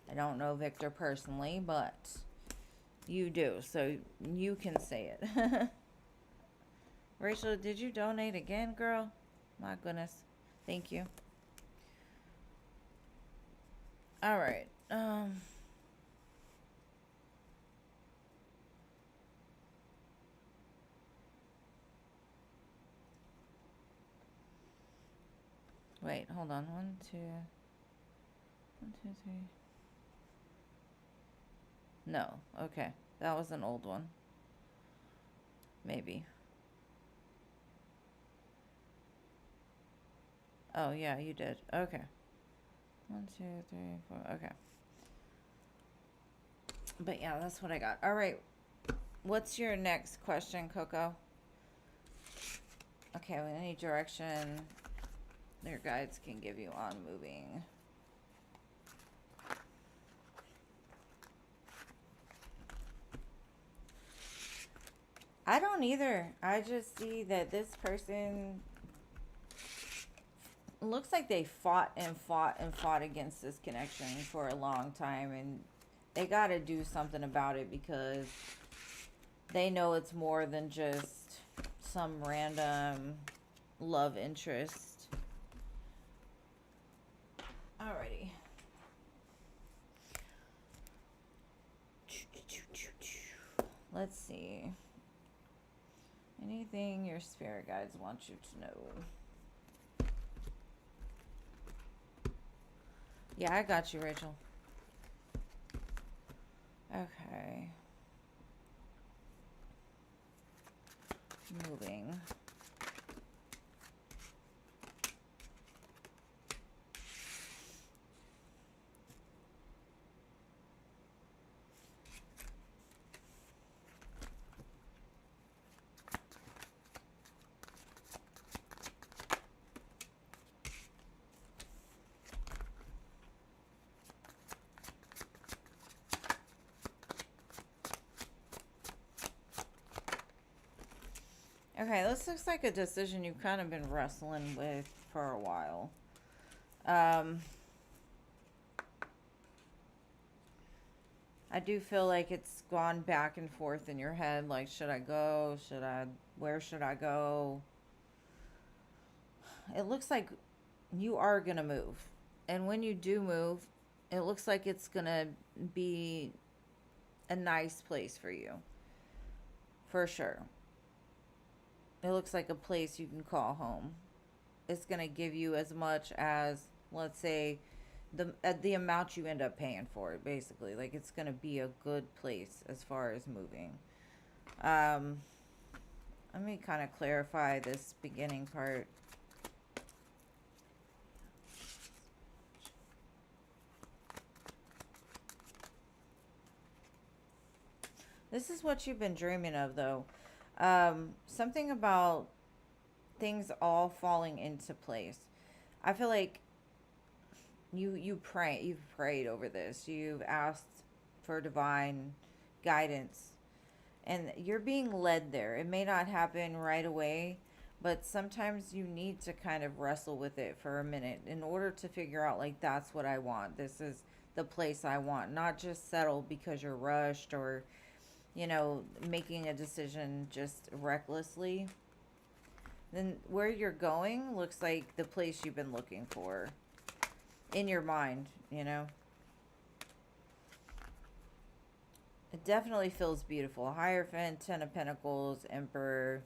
I don't know Victor personally, but you do, so you can say it. Rachel, did you donate again, girl? My goodness. Thank you. All right. Wait, hold on. 1, 2, 1, 2, 3. No. Okay. That was an old one. Maybe. Oh, yeah, you did. Okay. 1, 2, 3, 4. Okay. But yeah, that's what I got. All right. What's your next question, Coco? Okay, we need direction their guides can give you on moving. I don't either. I just see that this person looks like they fought and fought and fought against this connection for a long time, and they got to do something about it because they know it's more than just some random love interest. Alrighty. Let's see. Anything your spirit guides want you to know? Yeah, I got you, Rachel. Okay. Moving. Okay, this looks like a decision you've kind of been wrestling with for a while. I do feel like it's gone back and forth in your head. Like, should I go? Where should I go? It looks like you are going to move. And when you do move, it looks like it's going to be a nice place for you. For sure. It looks like a place you can call home. It's going to give you as much as, let's say, the amount you end up paying for it, basically. Like, it's going to be a good place as far as moving. Let me kind of clarify this beginning part. This is what you've been dreaming of, though. Something about things all falling into place. I feel like you've prayed over this. You've asked for divine guidance and you're being led there. It may not happen right away, but sometimes you need to kind of wrestle with it for a minute in order to figure out, like, that's what I want. This is the place I want. Not just settle because you're rushed or, making a decision just recklessly. Then where you're going looks like the place you've been looking for in your mind. It definitely feels beautiful. Hierophant, Ten of Pentacles, Emperor,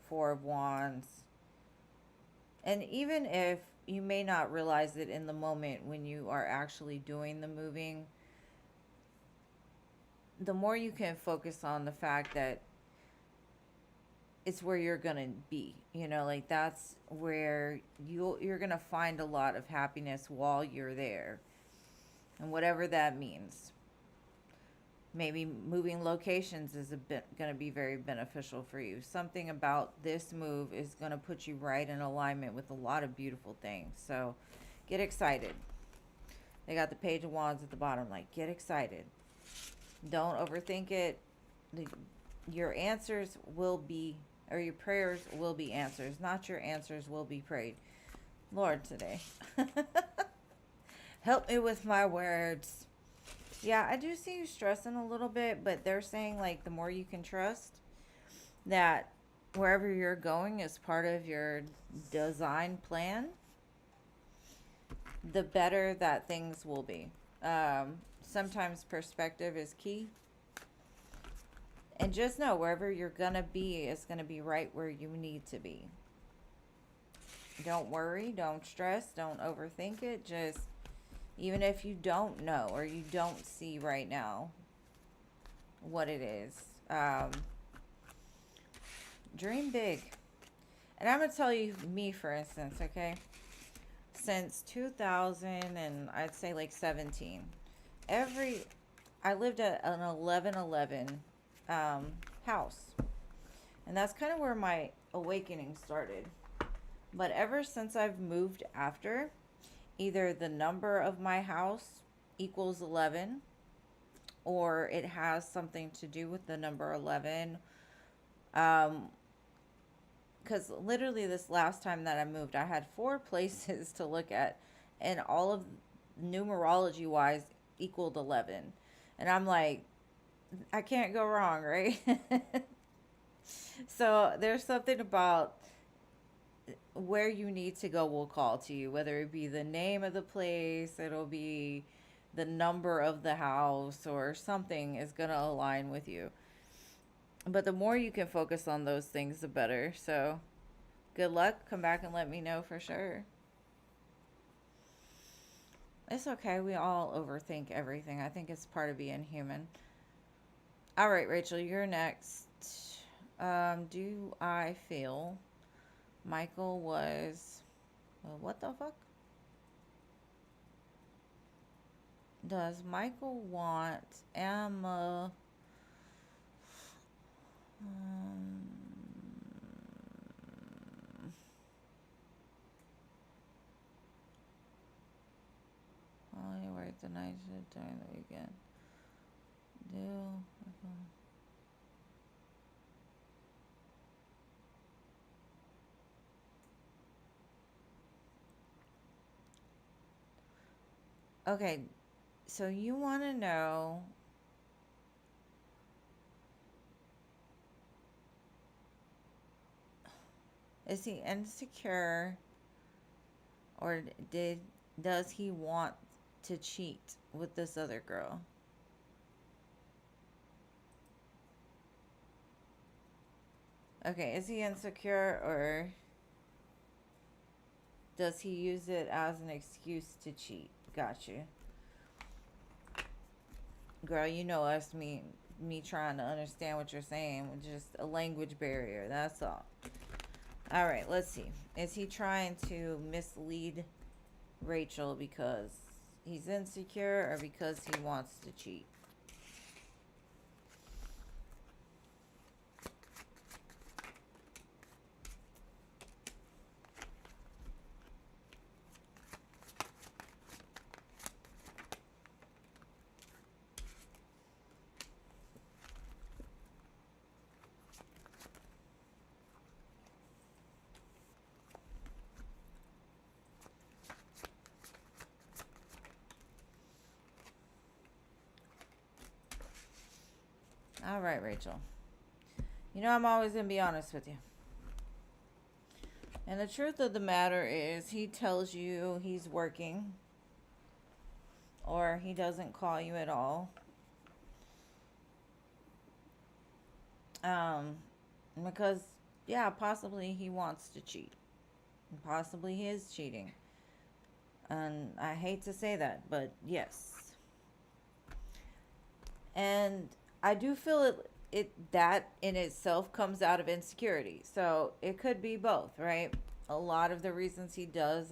Four of Wands. And even if you may not realize it in the moment when you are actually doing the moving, the more you can focus on the fact that it's where you're going to be. Like, that's where you're going to find a lot of happiness while you're there. And whatever that means. Maybe moving locations is going to be very beneficial for you. Something about this move is going to put you right in alignment with a lot of beautiful things. So get excited. They got the Page of Wands at the bottom. Like, get excited. Don't overthink it. Your answers will be, or your prayers will be answers. Not your answers will be prayed. Lord, today. Help me with my words. Yeah, I do see you stressing a little bit, but they're saying, like, the more you can trust that wherever you're going is part of your design plan, the better that things will be. Sometimes perspective is key. And just know, wherever you're going to be is going to be right where you need to be. Don't worry, don't stress, don't overthink it. Just, even if you don't know or you don't see right now what it is, dream big. And I'm going to tell you, me, for instance, okay? Since 2000 and I'd say like 17, I lived at an 1111 house. And that's kind of where my awakening started. But ever since I've moved after, either the number of my house equals 11, or it has something to do with the number 11. Because literally this last time that I moved, I had 4 places to look at, and all of numerology wise equaled 11. And I'm like, I can't go wrong, right? So there's something about where you need to go will call to you, whether it be the name of the place, it'll be the number of the house, or something is going to align with you. But the more you can focus on those things, the better. So good luck. Come back and let me know for sure. It's okay. We all overthink everything. I think it's part of being human. All right, Rachel, you're next. Do I feel Michael was... Well, what the fuck? Does Michael want Emma... Only work the night shift during the weekend. Okay, so you want to know... Is he insecure, or does he want to cheat with this other girl? Okay, is he insecure, or does he use it as an excuse to cheat? Got you. Girl, you know us, me trying to understand what you're saying. Just a language barrier, that's all. All right, let's see. Is he trying to mislead Rachel because he's insecure, or because he wants to cheat? All right, Rachel. You know I'm always going to be honest with you. And the truth of the matter is he tells you he's working or he doesn't call you at all. Because, yeah, possibly he wants to cheat. Possibly he is cheating. And I hate to say that, but yes. And I do feel that in itself comes out of insecurity. So it could be both, right? A lot of the reasons he does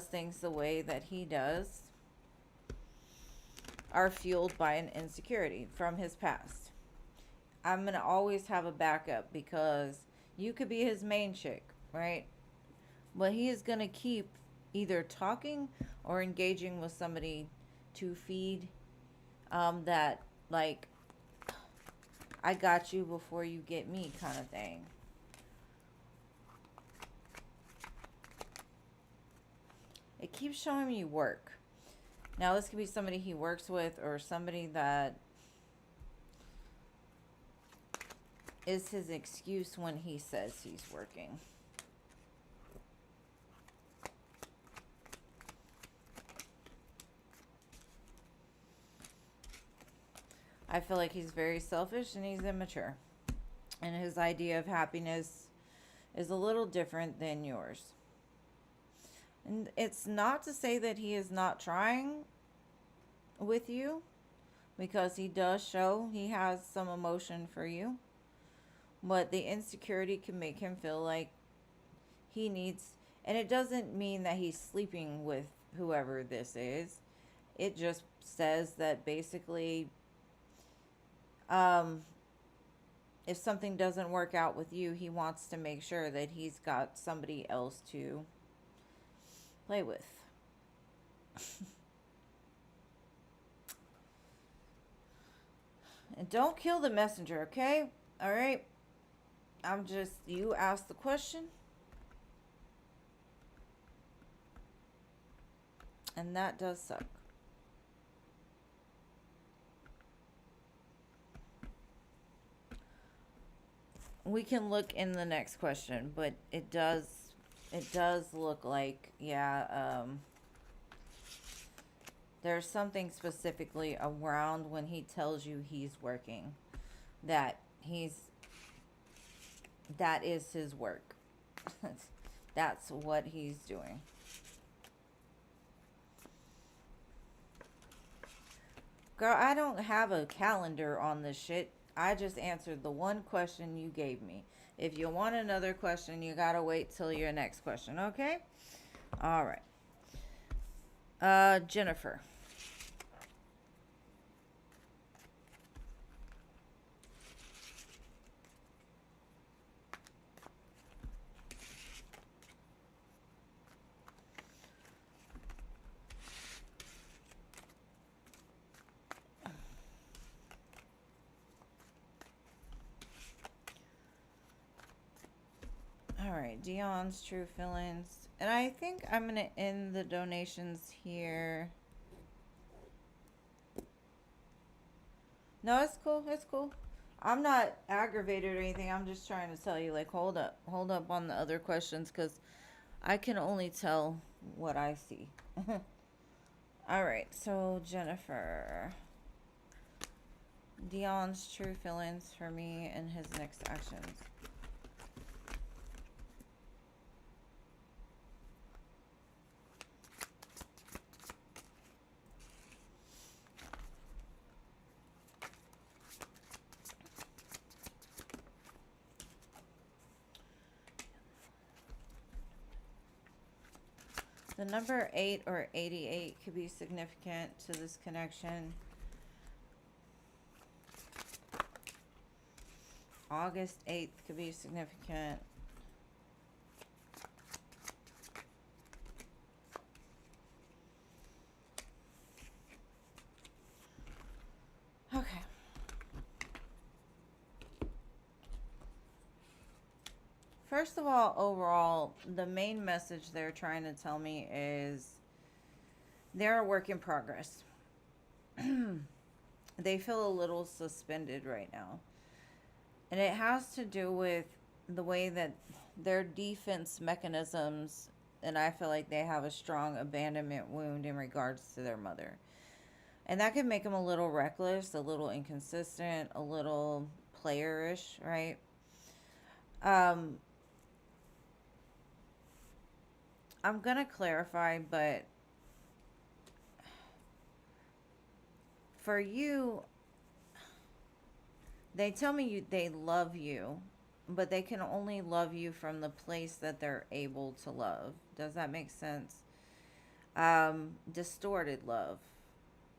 things the way that he does are fueled by an insecurity from his past. I'm going to always have a backup because you could be his main chick, right? But he is going to keep either talking or engaging with somebody to feed that, like, I got you before you get me kind of thing. It keeps showing me work. Now, this could be somebody he works with or somebody that is his excuse when he says he's working. I feel like he's very selfish and he's immature. And his idea of happiness is a little different than yours. And it's not to say that he is not trying with you, because he does show he has some emotion for you. But the insecurity can make him feel like he needs, and it doesn't mean that he's sleeping with whoever this is. It just says that basically, if something doesn't work out with you, he wants to make sure that he's got somebody else to play with. And don't kill the messenger, okay? All right? You asked the question. And that does suck. We can look in the next question, but it does look like, yeah, there's something specifically around when he tells you he's working, that is his work. That's what he's doing. Girl, I don't have a calendar on this shit. I just answered the one question you gave me. If you want another question, you gotta wait till your next question, okay? All right. Jennifer. All right, Dion's true feelings. And I think I'm going to end the donations here. No, it's cool. It's cool. I'm not aggravated or anything. I'm just trying to tell you, like, hold up. Hold up on the other questions, because I can only tell what I see. All right, so Jennifer. Dion's true feelings for me and his next actions. The number 8 or 88 could be significant to this connection. August 8th could be significant. Okay. First of all, overall, the main message they're trying to tell me is they're a work in progress. they feel a little suspended right now. And it has to do with the way that their defense mechanisms, and I feel like they have a strong abandonment wound in regards to their mother. And that can make them a little reckless, a little inconsistent, a little playerish, right? Um, I'm going to clarify, but for you, they tell me they love you, but they can only love you from the place that they're able to love. Does that make sense? Distorted love,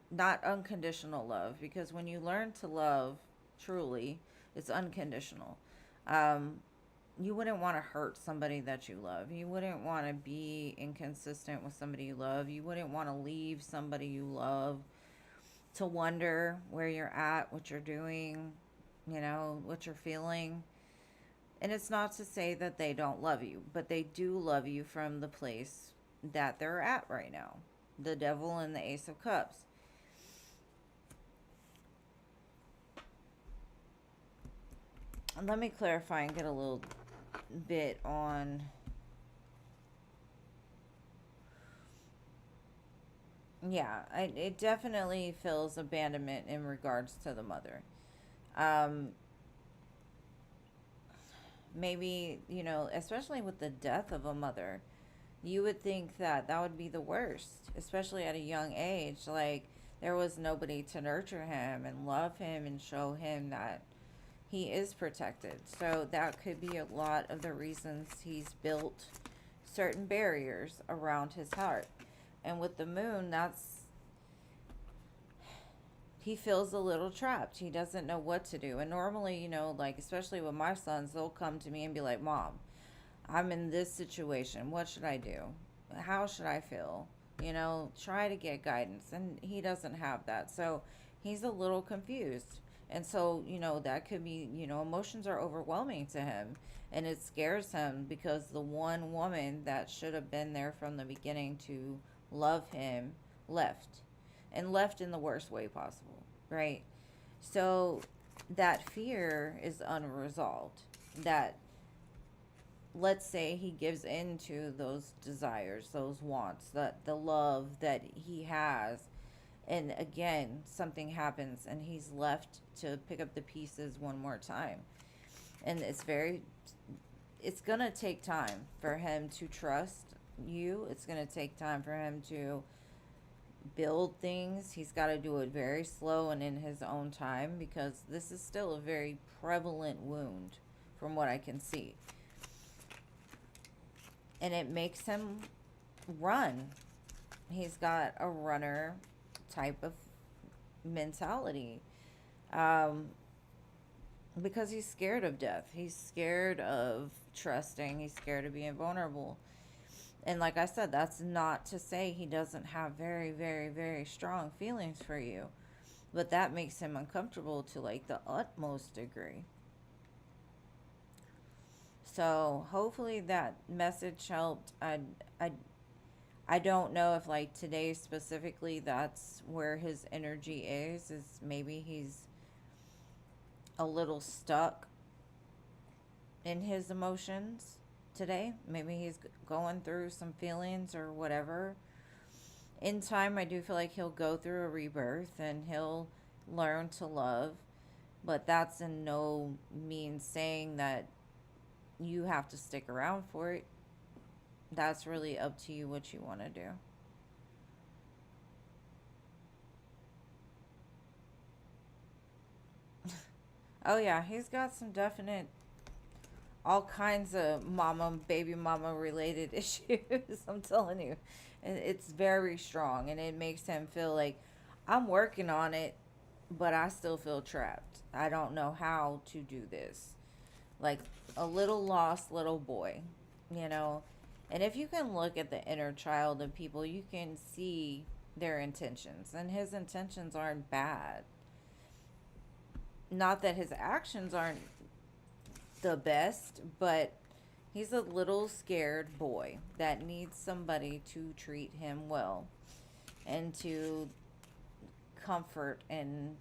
not unconditional love, because when you learn to love truly, it's unconditional. Um, you wouldn't want to hurt somebody that you love. You wouldn't want to be inconsistent with somebody you love. You wouldn't want to leave somebody you love to wonder where you're at, what you're doing, what you're feeling. And it's not to say that they don't love you, but they do love you from the place that they're at right now. The devil and the ace of cups. Let me clarify and get a little bit on. Yeah, it definitely feels abandonment in regards to the mother. Um, Maybe, especially with the death of a mother, you would think that that would be the worst, especially at a young age. Like, there was nobody to nurture him and love him and show him that he is protected. So that could be a lot of the reasons he's built certain barriers around his heart. And with the moon, he feels a little trapped. He doesn't know what to do. And normally, like, especially with my sons, they'll come to me and be like, Mom, I'm in this situation. What should I do? How should I feel? Try to get guidance. And he doesn't have that. So he's a little confused. And so, that could be, emotions are overwhelming to him. And it scares him because the one woman that should have been there from the beginning to love him left. And left in the worst way possible, right? So that fear is unresolved. That, let's say he gives in to those desires, those wants, that the love that he has, and again something happens and he's left to pick up the pieces one more time. And it's gonna take time for him to trust you. It's gonna take time for him to build things. He's got to do it very slow and in his own time, because this is still a very prevalent wound from what I can see. And it makes him run. He's got a runner type of mentality. Because he's scared of death. He's scared of trusting. He's scared of being vulnerable. And like I said, that's not to say he doesn't have very, very, very strong feelings for you. But that makes him uncomfortable to like the utmost degree. So hopefully that message helped. I don't know if like today specifically that's where his energy is maybe he's a little stuck in his emotions today. Maybe he's going through some feelings or whatever. In time, I do feel like he'll go through a rebirth and he'll learn to love. But that's in no means saying that you have to stick around for it. That's really up to you what you want to do. Oh, yeah, he's got some definite all kinds of baby mama related issues. I'm telling you. And it's very strong and it makes him feel like I'm working on it, but I still feel trapped. I don't know how to do this. Like a little lost little boy, you know. And if you can look at the inner child of people, you can see their intentions. And his intentions aren't bad. Not that his actions aren't the best, but he's a little scared boy that needs somebody to treat him well and to comfort and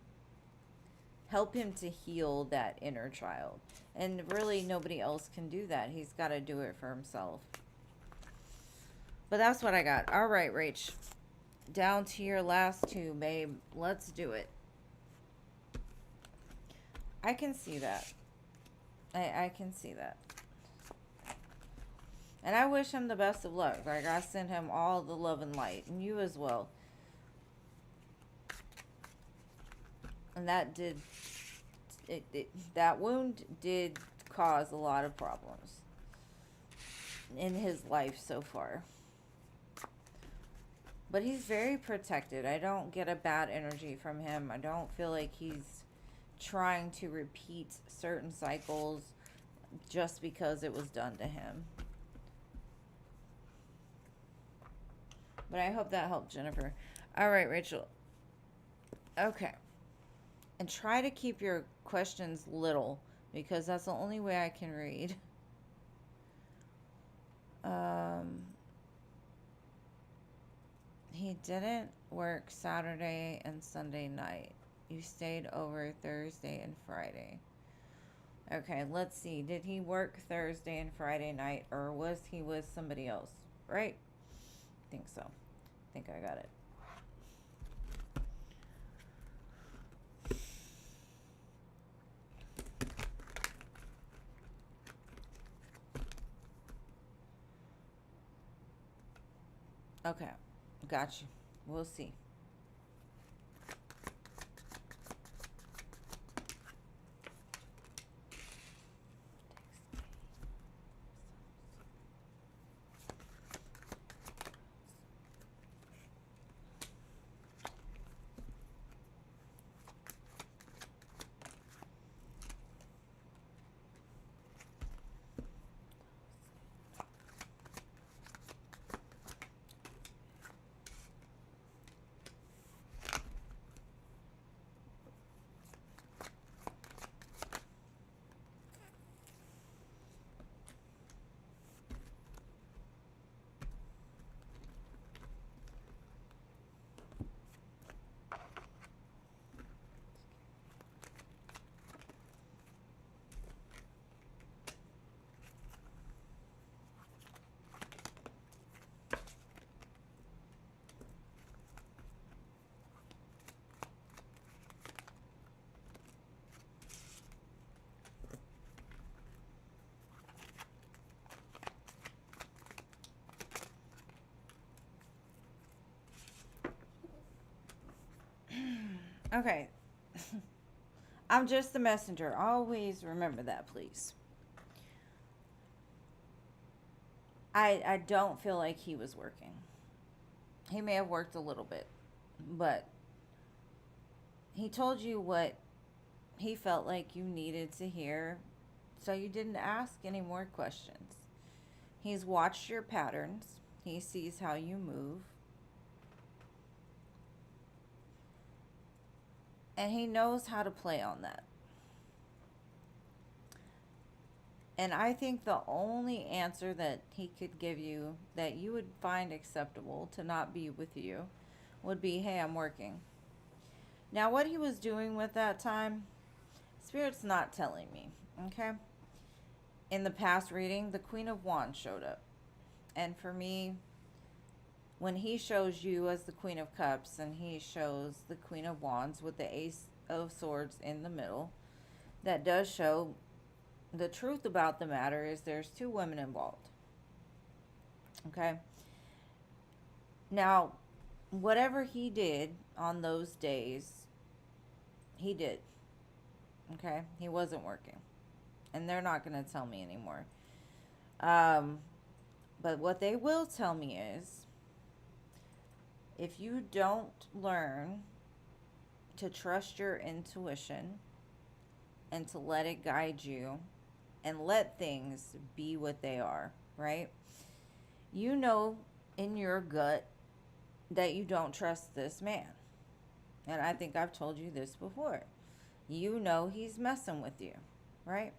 help him to heal that inner child. And really, nobody else can do that. He's got to do it for himself. But that's what I got. All right, Rach. Down to your last two, babe. Let's do it. I can see that. I can see that. And I wish him the best of luck. Like, I send him all the love and light. And you as well. And that did... that wound did cause a lot of problems in his life so far. But he's very protected. I don't get a bad energy from him. I don't feel like he's trying to repeat certain cycles just because it was done to him. But I hope that helped, Jennifer. All right, Rachel. Okay. And try to keep your questions little, because that's the only way I can read. He didn't work Saturday and Sunday night. You stayed over Thursday and Friday. Okay, let's see. Did he work Thursday and Friday night, or was he with somebody else? Right? I think so. I think I got it. Okay, got you. We'll see. Okay. I'm just the messenger. Always remember that, please. I don't feel like he was working. He may have worked a little bit, but he told you what he felt like you needed to hear, so you didn't ask any more questions. He's watched your patterns. He sees how you move. And he knows how to play on that. And I think the only answer that he could give you that you would find acceptable to not be with you would be, hey, I'm working. Now, what he was doing with that time, Spirit's not telling me, okay? In the past reading, the Queen of Wands showed up. And for me, when he shows you as the Queen of Cups and he shows the Queen of Wands with the Ace of Swords in the middle, that does show the truth about the matter is there's two women involved. Okay? Now, whatever he did on those days, he did. Okay? He wasn't working. And they're not going to tell me anymore. But what they will tell me is, if you don't learn to trust your intuition and to let it guide you and let things be what they are, right? You know in your gut that you don't trust this man. And I think I've told you this before. You know he's messing with you, right?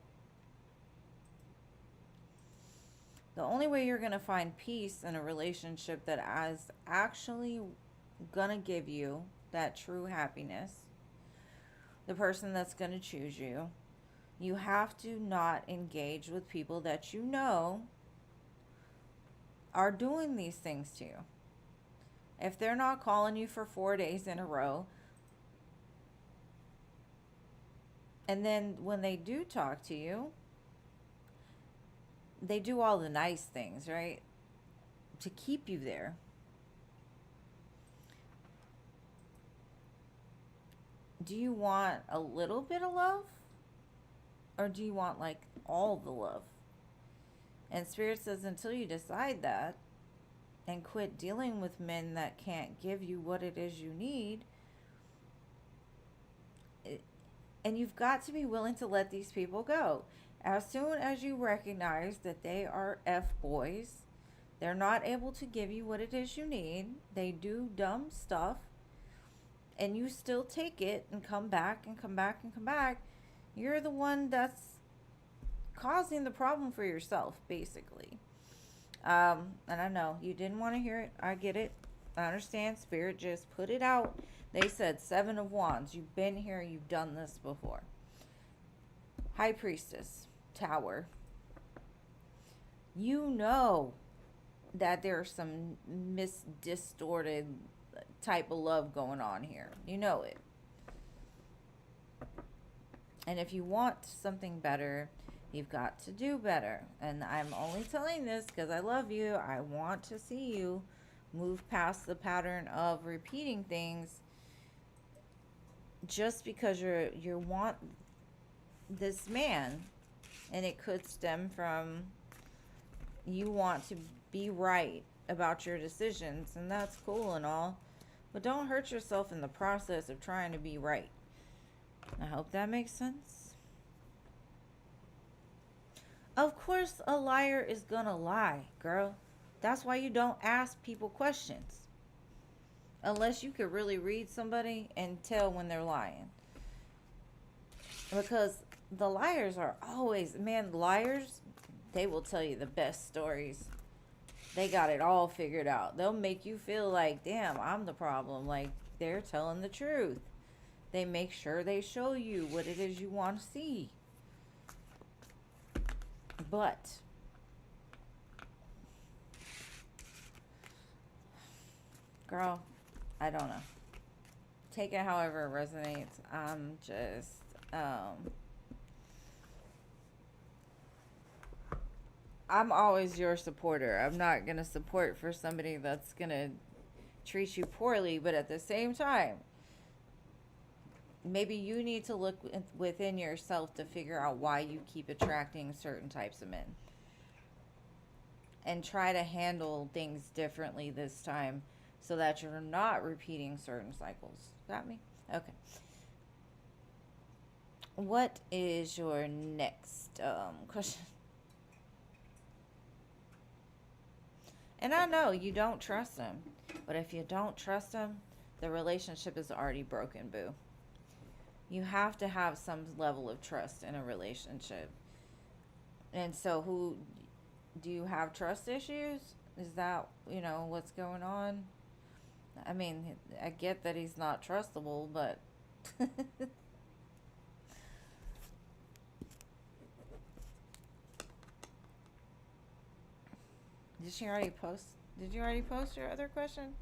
The only way you're going to find peace in a relationship that is actually going to give you that true happiness the person that's going to choose you. You have to not engage with people that you know are doing these things to you. If they're not calling you for 4 days in a row, and then when they do talk to you, they do all the nice things, right? To keep you there. Do you want a little bit of love? Or do you want like all the love? And Spirit says until you decide that and quit dealing with men that can't give you what it is you need, and you've got to be willing to let these people go. As soon as you recognize that they are F-boys, they're not able to give you what it is you need, they do dumb stuff, and you still take it and come back and come back and come back, you're the one that's causing the problem for yourself, basically. And I know you didn't want to hear it. I get it. I understand. Spirit just put it out. They said 7 of Wands. You've been here. You've done this before. High Priestess. Tower. You know that there's some distorted type of love going on here. You know it. And if you want something better, you've got to do better. And I'm only telling this because I love you. I want to see you move past the pattern of repeating things just because you want this man. And it could stem from you want to be right about your decisions. And that's cool and all. But don't hurt yourself in the process of trying to be right. I hope that makes sense. Of course, a liar is gonna lie, girl. That's why you don't ask people questions. Unless you could really read somebody and tell when they're lying. Because the liars are always, man, liars, they will tell you the best stories. They got it all figured out. They'll make you feel like, damn, I'm the problem. Like, they're telling the truth. They make sure they show you what it is you want to see. But girl, I don't know. Take it however it resonates. I'm just I'm always your supporter. I'm not going to support for somebody that's going to treat you poorly, but at the same time, maybe you need to look within yourself to figure out why you keep attracting certain types of men. And try to handle things differently this time so that you're not repeating certain cycles. Got me? Okay. What is your next question? And I know you don't trust him. But if you don't trust him, the relationship is already broken, boo. You have to have some level of trust in a relationship. And so do you have trust issues? Is that, what's going on? I mean, I get that he's not trustable, but Did you already post your other question?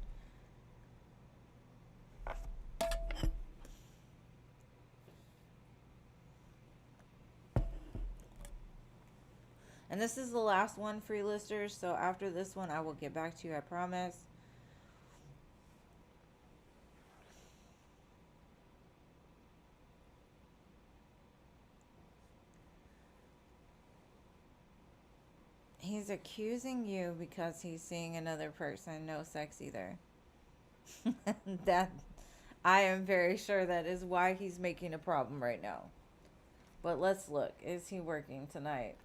And this is the last one, free listers. So after this one, I will get back to you, I promise. He's accusing you because he's seeing another person. No sex either. That, I am very sure that is why he's making a problem right now. But let's look. Is he working tonight?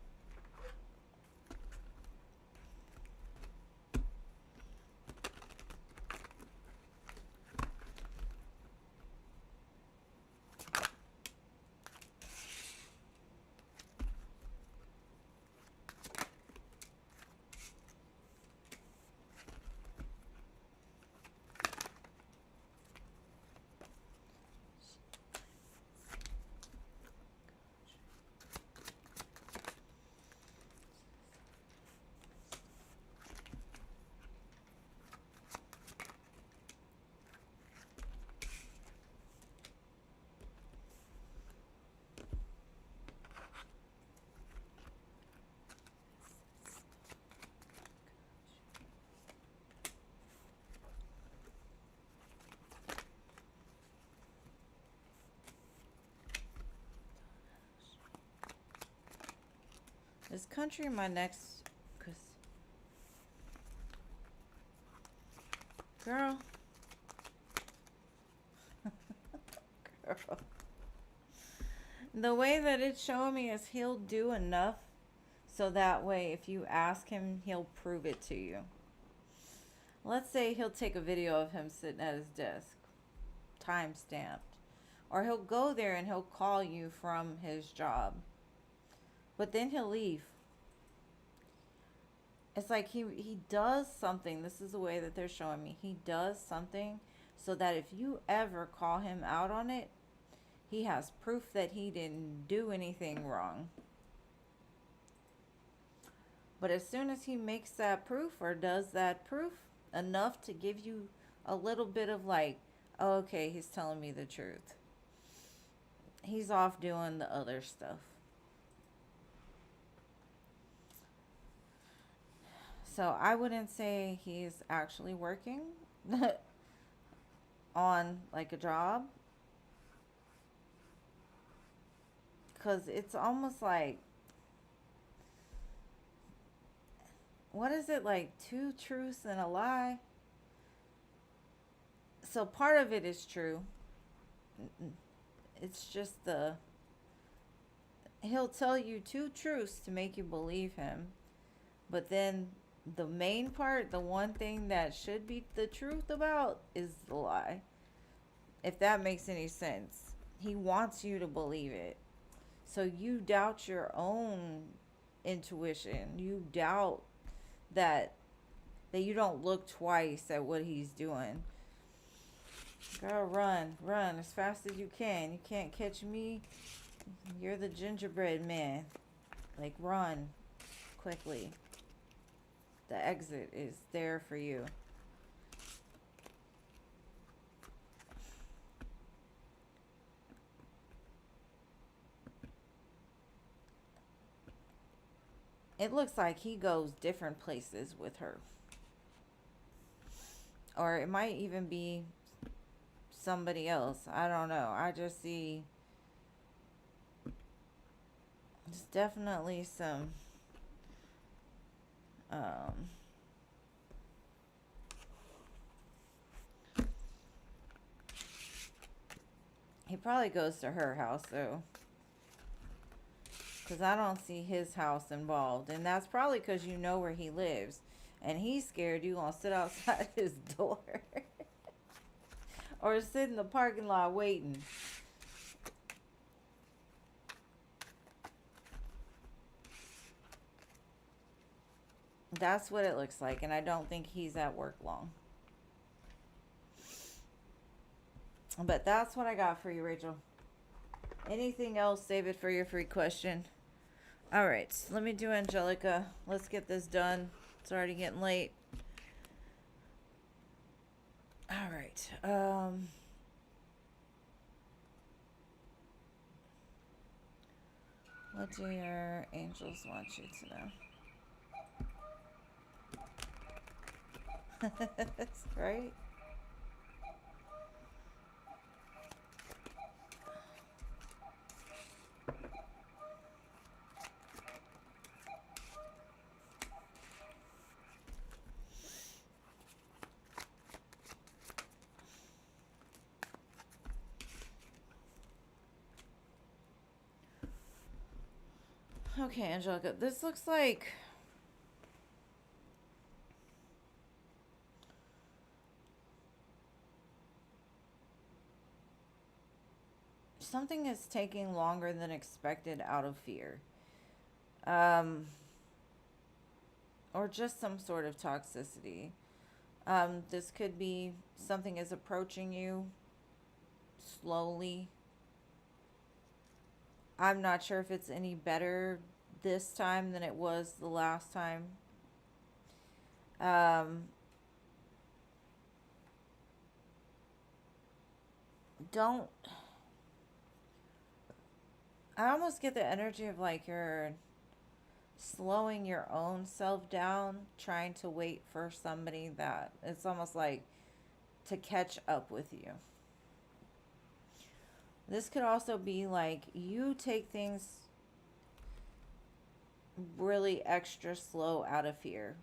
Is country my next? Cause, girl, girl. The way that it's showing me is he'll do enough so that way if you ask him, he'll prove it to you. Let's say he'll take a video of him sitting at his desk, time stamped. Or he'll go there and he'll call you from his job. But then he'll leave. It's like he does something. This is the way that they're showing me. He does something so that if you ever call him out on it, he has proof that he didn't do anything wrong. But as soon as he makes that proof or does that proof enough to give you a little bit of like, oh, okay, he's telling me the truth, he's off doing the other stuff. So I wouldn't say he's actually working on like a job, because it's almost like, what is it, like 2 truths and a lie? So part of it is true. It's just he'll tell you 2 truths to make you believe him. But then the main part, the one thing that should be the truth about, is the lie. If that makes any sense. He wants you to believe it. So you doubt your own intuition. You doubt that you don't look twice at what he's doing. Girl, run as fast as you can. You can't catch me. You're the gingerbread man. Like, run quickly. The exit is there for you. It looks like he goes different places with her. Or it might even be somebody else. I don't know. I just see there's definitely some he probably goes to her house though, because I don't see his house involved, and that's probably because you know where he lives and he's scared you gonna sit outside his door or sit in the parking lot waiting. That's what it looks like, and I don't think he's at work long. But that's what I got for you, Rachel. Anything else, save it for your free question. All right, let me do Angelica. Let's get this done. It's already getting late. All right. What do your angels want you to know? Right? Okay, Angelica, this looks like something is taking longer than expected out of fear. Or just some sort of toxicity. This could be something is approaching you slowly. I'm not sure if it's any better this time than it was the last time. I almost get the energy of like you're slowing your own self down, trying to wait for somebody that it's almost like to catch up with you. This could also be like you take things really extra slow out of fear.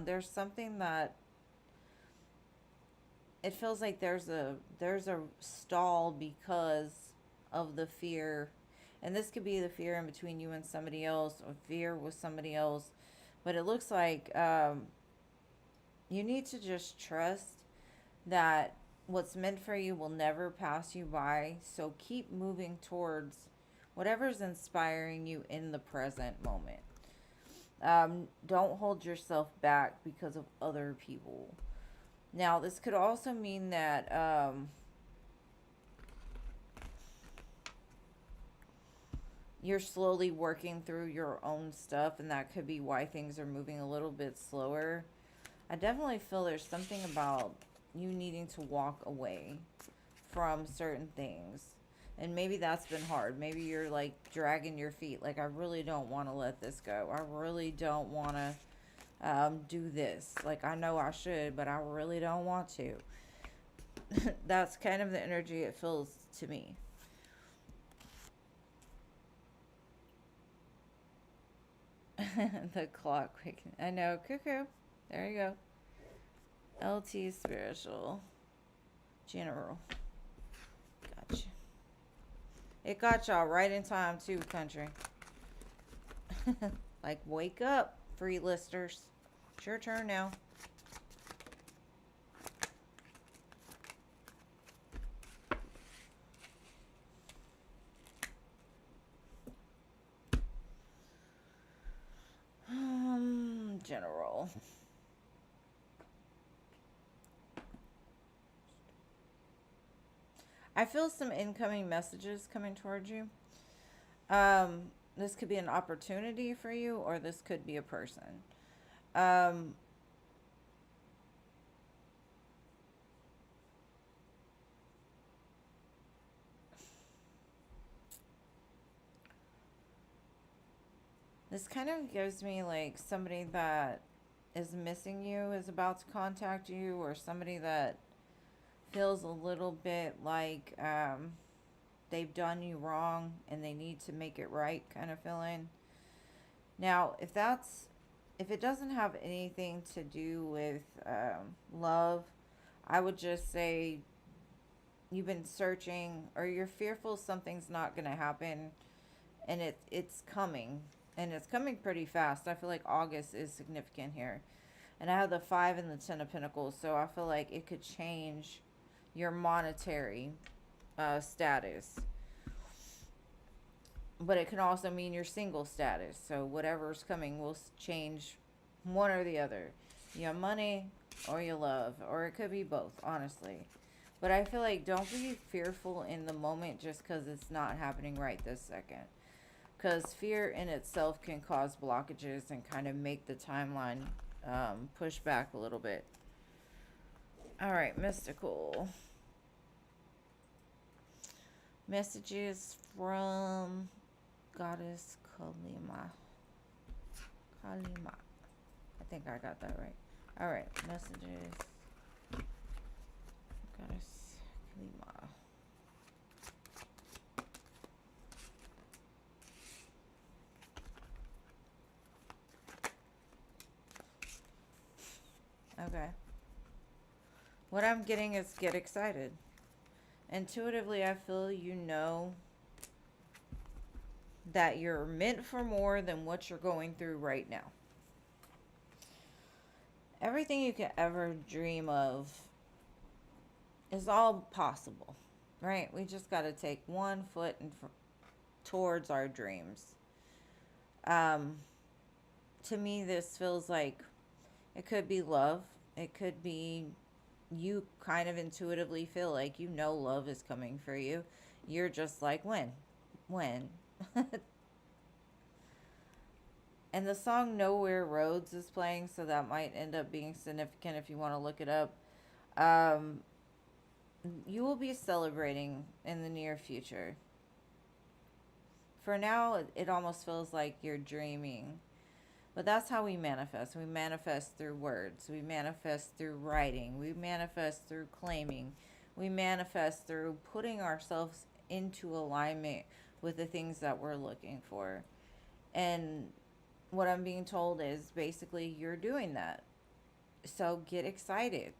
There's something that it feels like there's a stall because of the fear, and this could be the fear in between you and somebody else, or fear with somebody else. But it looks like you need to just trust that what's meant for you will never pass you by. So keep moving towards whatever's inspiring you in the present moment. Don't hold yourself back because of other people. Now, this could also mean that you're slowly working through your own stuff, and that could be why things are moving a little bit slower. I definitely feel there's something about you needing to walk away from certain things. And maybe that's been hard. Maybe you're like dragging your feet. Like, I really don't want to let this go. I really don't want to do this. Like, I know I should, but I really don't want to. That's kind of the energy it feels to me. The clock. I know. Cuckoo. There you go. LT spiritual. General. Gotcha. It got y'all right in time too, country. Like, wake up, free listers. It's your turn now. General. I feel some incoming messages coming towards you. This could be an opportunity for you, or this could be a person. Um, this kind of gives me like somebody that is missing you is about to contact you, or somebody that feels a little bit like they've done you wrong and they need to make it right kind of feeling. Now, if it doesn't have anything to do with love, I would just say you've been searching, or you're fearful something's not going to happen, and it's coming, and it's coming pretty fast. I feel like August is significant here. And I have the 5 and the 10 of Pentacles, so I feel like it could change your monetary status. But it can also mean your single status. So whatever's coming will change one or the other. Your money or your love. Or it could be both, honestly. But I feel like don't be fearful in the moment just because it's not happening right this second. Because fear in itself can cause blockages and kind of make the timeline push back a little bit. Alright, mystical. Messages from Goddess Kalima. Kalima. I think I got that right. Alright, messages. Goddess Kalima. Okay. What I'm getting is get excited. Intuitively, I feel you know that you're meant for more than what you're going through right now. Everything you could ever dream of is all possible, right? We just got to take one foot towards our dreams. To me, this feels like it could be love. It could be you kind of intuitively feel like you know love is coming for you. You're just like, when? And the song Nowhere Roads is playing, so that might end up being significant if you want to look it up. You will be celebrating in the near future. For now, it almost feels like you're dreaming. But that's how we manifest. We manifest through words. We manifest through writing. We manifest through claiming. We manifest through putting ourselves into alignment with the things that we're looking for. And what I'm being told is basically you're doing that. So get excited.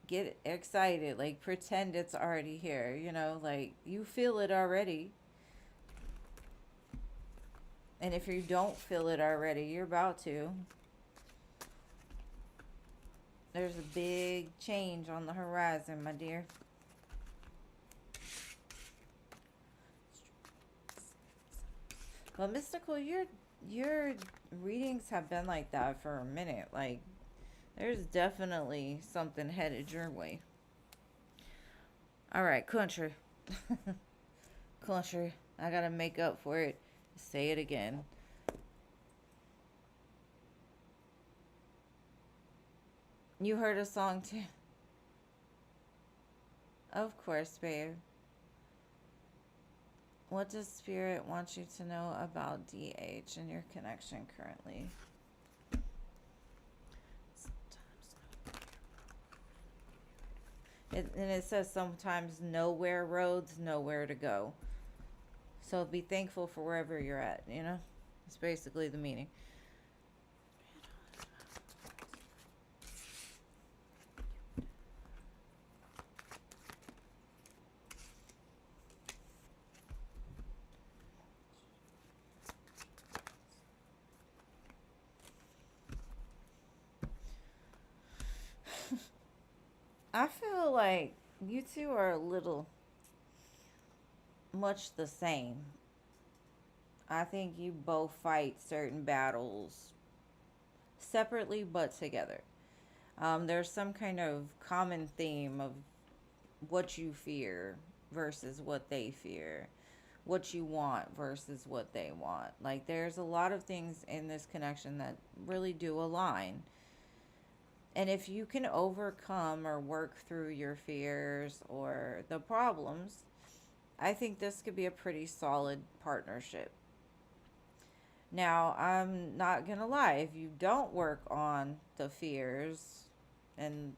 Get excited. Like pretend it's already here, you know, like you feel it already. And if you don't feel it already, you're about to. There's a big change on the horizon, my dear. Well, Mystical, your readings have been like that for a minute. Like there's definitely something headed your way. All right, country. Country. I gotta make up for it. Say it again. You heard a song too? Of course, babe. What does Spirit want you to know about DH and your connection currently? And it says sometimes nowhere roads, nowhere to go. So be thankful for wherever you're at, you know? It's basically the meaning. I feel like you two are a little much the same. I think you both fight certain battles separately but together. There's some kind of common theme of what you fear versus what they fear, what you want versus what they want. Like, there's a lot of things in this connection that really do align. And if you can overcome or work through your fears or the problems, I think this could be a pretty solid partnership. Now, I'm not going to lie, if you don't work on the fears and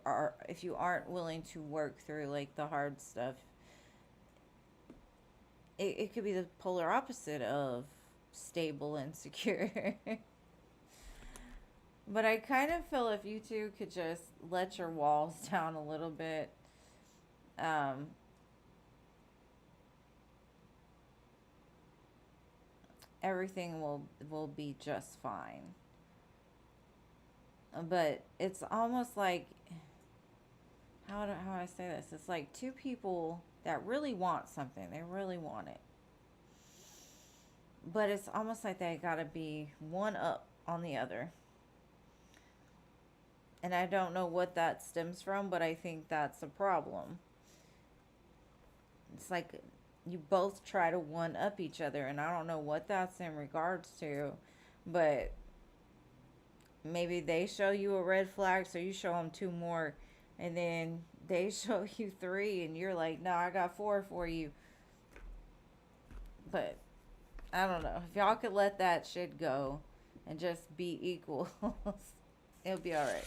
or if you aren't willing to work through like the hard stuff, it could be the polar opposite of stable and secure. But I kind of feel if you two could just let your walls down a little bit, um, everything will be just fine. But it's almost like how do I say this? It's like two people that really want something. They really want it. But it's almost like they got to be one up on the other. And I don't know what that stems from, but I think that's a problem. It's like you both try to one up each other, and I don't know what that's in regards to, but maybe they show you a red flag, so you show them two more, and then they show you three, and you're like, no, I got four for you. But I don't know. If y'all could let that shit go and just be equal, it'll be all right.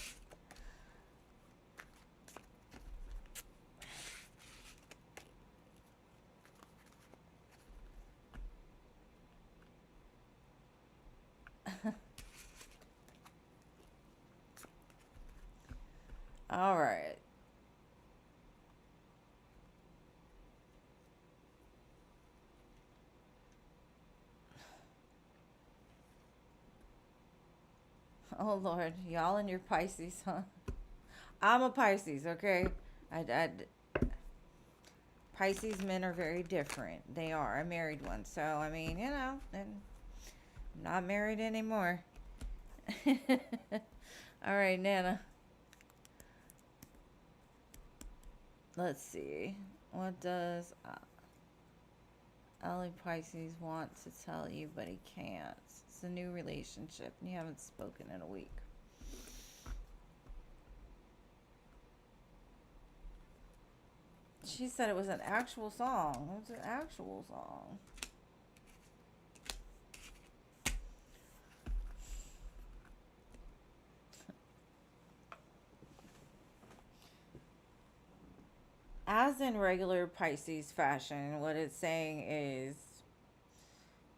All right. Oh Lord, y'all and your Pisces, huh? I'm a Pisces, okay? I Pisces men are very different. They are. I married one, so I mean, you know, and I'm not married anymore. All right, Nana. Let's see. What does Ali Pisces want to tell you, but he can't? It's a new relationship, and you haven't spoken in a week. She said it was an actual song. It was an actual song. As in regular Pisces fashion, what it's saying is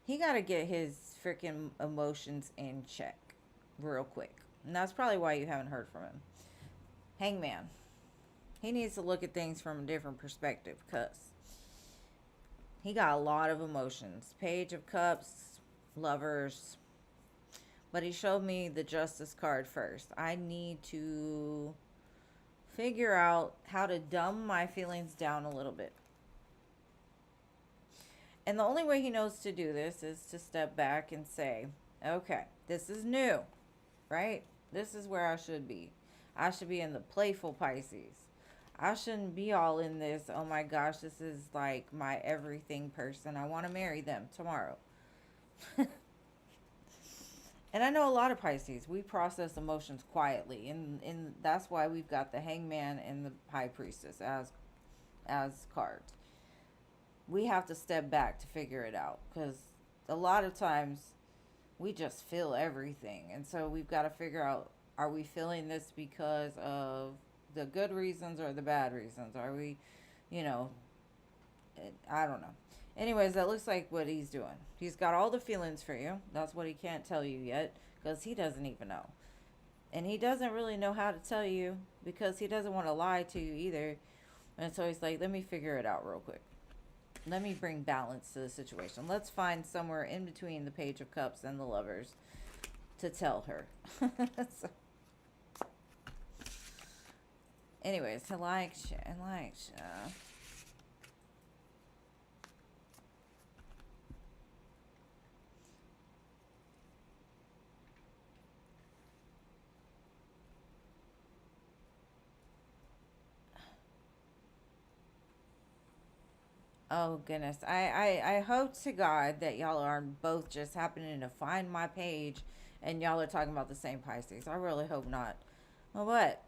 he got to get his freaking emotions in check real quick. And that's probably why you haven't heard from him. Hangman. He needs to look at things from a different perspective because he got a lot of emotions. Page of Cups, Lovers. But he showed me the Justice card first. I need to figure out how to dumb my feelings down a little bit. And the only way he knows to do this is to step back and say, okay, this is new, right? This is where I should be. I should be in the playful Pisces. I shouldn't be all in this, oh my gosh, this is like my everything person. I want to marry them tomorrow. And I know a lot of Pisces, we process emotions quietly. And that's why we've got the Hangman and the High Priestess as cards. We have to step back to figure it out because a lot of times we just feel everything. And so we've got to figure out, are we feeling this because of the good reasons or the bad reasons? Are we, you know, I don't know. Anyways, that looks like what he's doing. He's got all the feelings for you. That's what he can't tell you yet because he doesn't even know. And he doesn't really know how to tell you because he doesn't want to lie to you either. And so he's like, let me figure it out real quick. Let me bring balance to the situation. Let's find somewhere in between the Page of Cups and the Lovers to tell her. So, anyways, Elisha. Oh goodness. I hope to God that y'all are both just happening to find my page and y'all are talking about the same Pisces. I really hope not. Well, but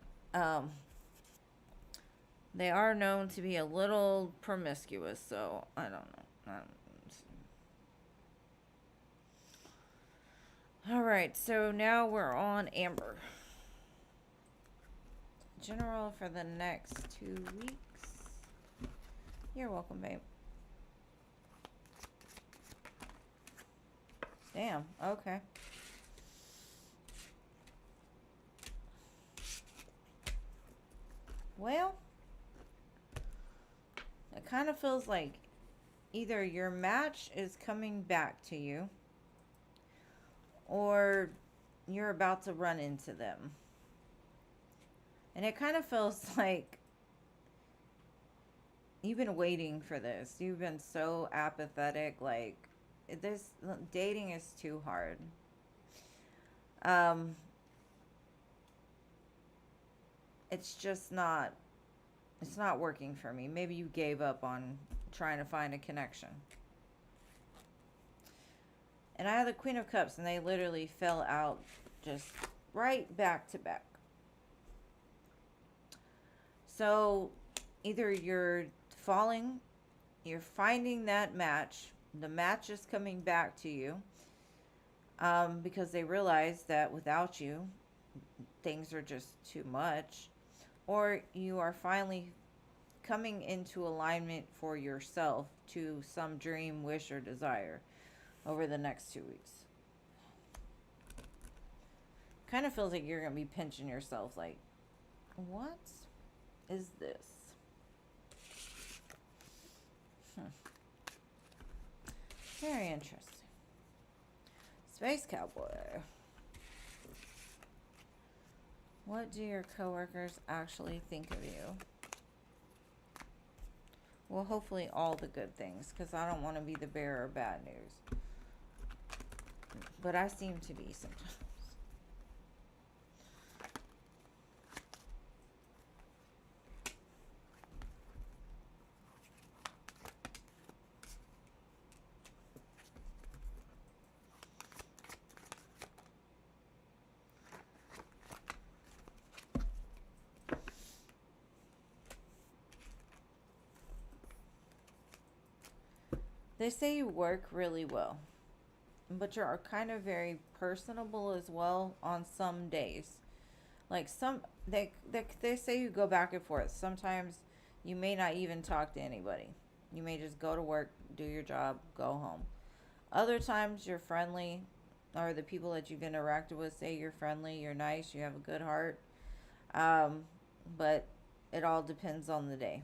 they are known to be a little promiscuous, so I don't know. All right, so now we're on Amber. General for the next 2 weeks. You're welcome, babe. Damn, okay. Well, it kind of feels like either your match is coming back to you or you're about to run into them. And it kind of feels like you've been waiting for this. You've been so apathetic. Like, this dating is too hard. It's just not, it's not working for me. Maybe you gave up on trying to find a connection. And I had the Queen of Cups and they literally fell out just right back to back. So either you're finding that match, the match is coming back to you because they realize that without you, things are just too much, or you are finally coming into alignment for yourself to some dream, wish, or desire over the next 2 weeks. Kind of feels like you're going to be pinching yourself like, what is this? Very interesting. Space Cowboy. What do your coworkers actually think of you? Well, hopefully all the good things, because I don't want to be the bearer of bad news. But I seem to be sometimes. They say you work really well, but you're kind of very personable as well on some days. Like they say you go back and forth. Sometimes you may not even talk to anybody. You may just go to work, do your job, go home. Other times you're friendly, or the people that you've interacted with say you're friendly, you're nice, you have a good heart. Um, but it all depends on the day.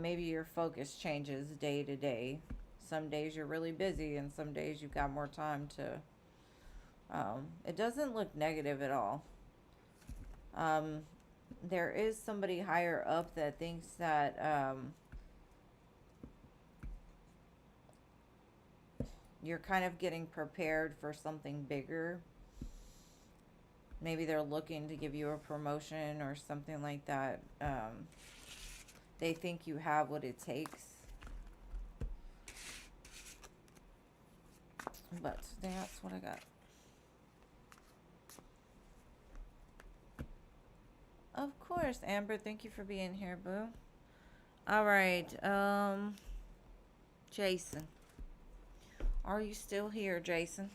Maybe your focus changes day to day. Some days you're really busy, and some days you've got more time to. It doesn't look negative at all. Um, there is somebody higher up that thinks that you're kind of getting prepared for something bigger. Maybe they're looking to give you a promotion or something like that. They think you have what it takes. But that's what I got. Of course, Amber. Thank you for being here, boo. All right. Jason. Are you still here, Jason?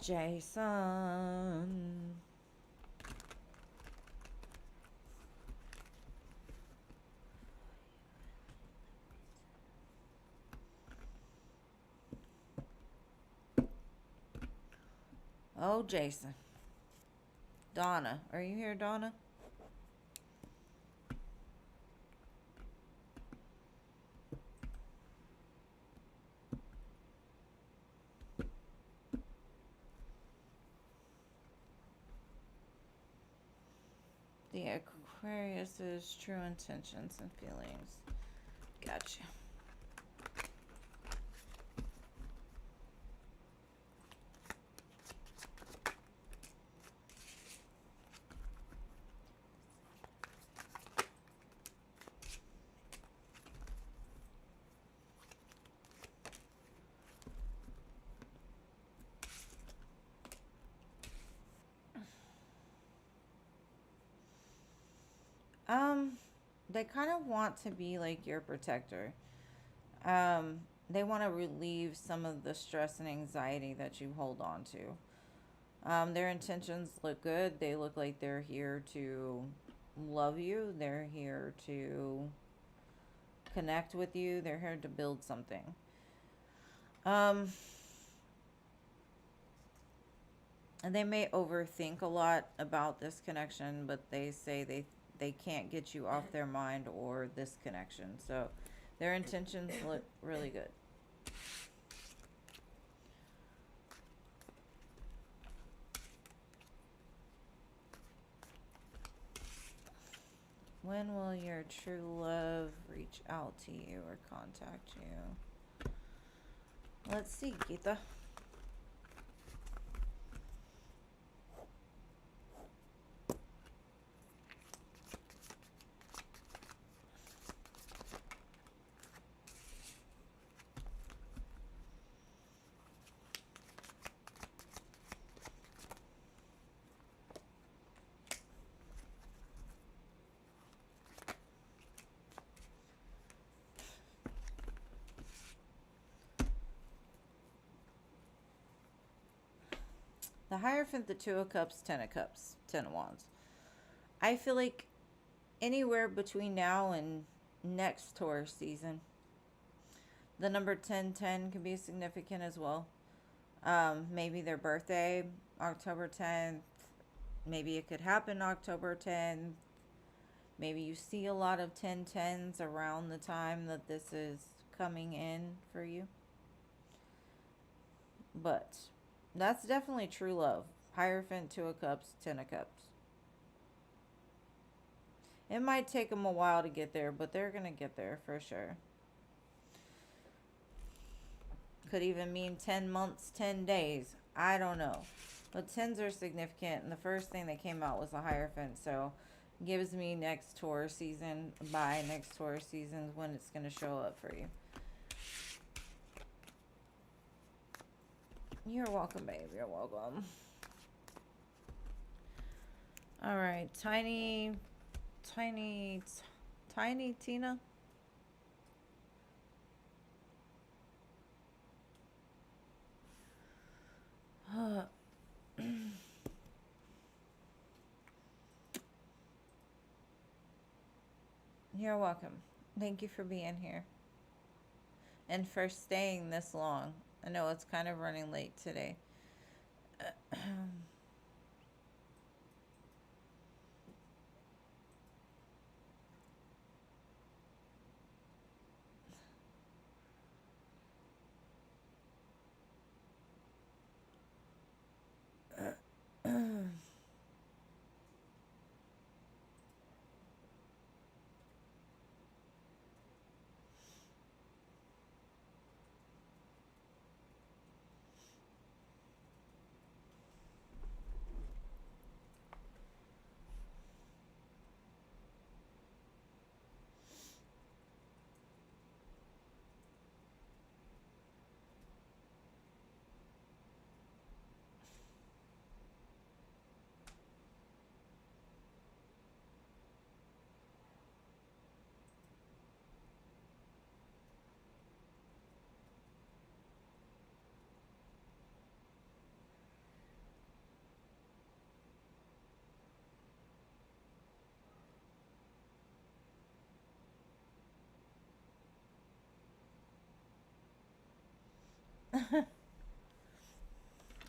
Jason. Oh, Jason. Donna. Are you here, Donna? The Aquarius is true intentions and feelings. Gotcha. They kind of want to be like your protector. They want to relieve some of the stress and anxiety that you hold on to. Their intentions look good. They look like they're here to love you. They're here to connect with you. They're here to build something. And they may overthink a lot about this connection, but they say they can't get you off their mind or this connection. So their intentions look really good. When will your true love reach out to you or contact you? Let's see, Geeta. The Hierophant, the Two of Cups, Ten of Cups, Ten of Wands. I feel like anywhere between now and next Taurus season, the number 1010 can be significant as well. Maybe their birthday, October 10th. Maybe it could happen October 10th. Maybe you see a lot of 1010s around the time that this is coming in for you. But that's definitely true love. Hierophant, Two of Cups, Ten of Cups. It might take them a while to get there, but they're going to get there for sure. Could even mean 10 months, 10 days. I don't know. But 10s are significant, and the first thing that came out was a Hierophant, so gives me next Taurus season, by next Taurus season, when it's going to show up for you. You're welcome, babe. You're welcome. All right, Tiny Tina. You're welcome. Thank you for being here and for staying this long. I know it's kind of running late today.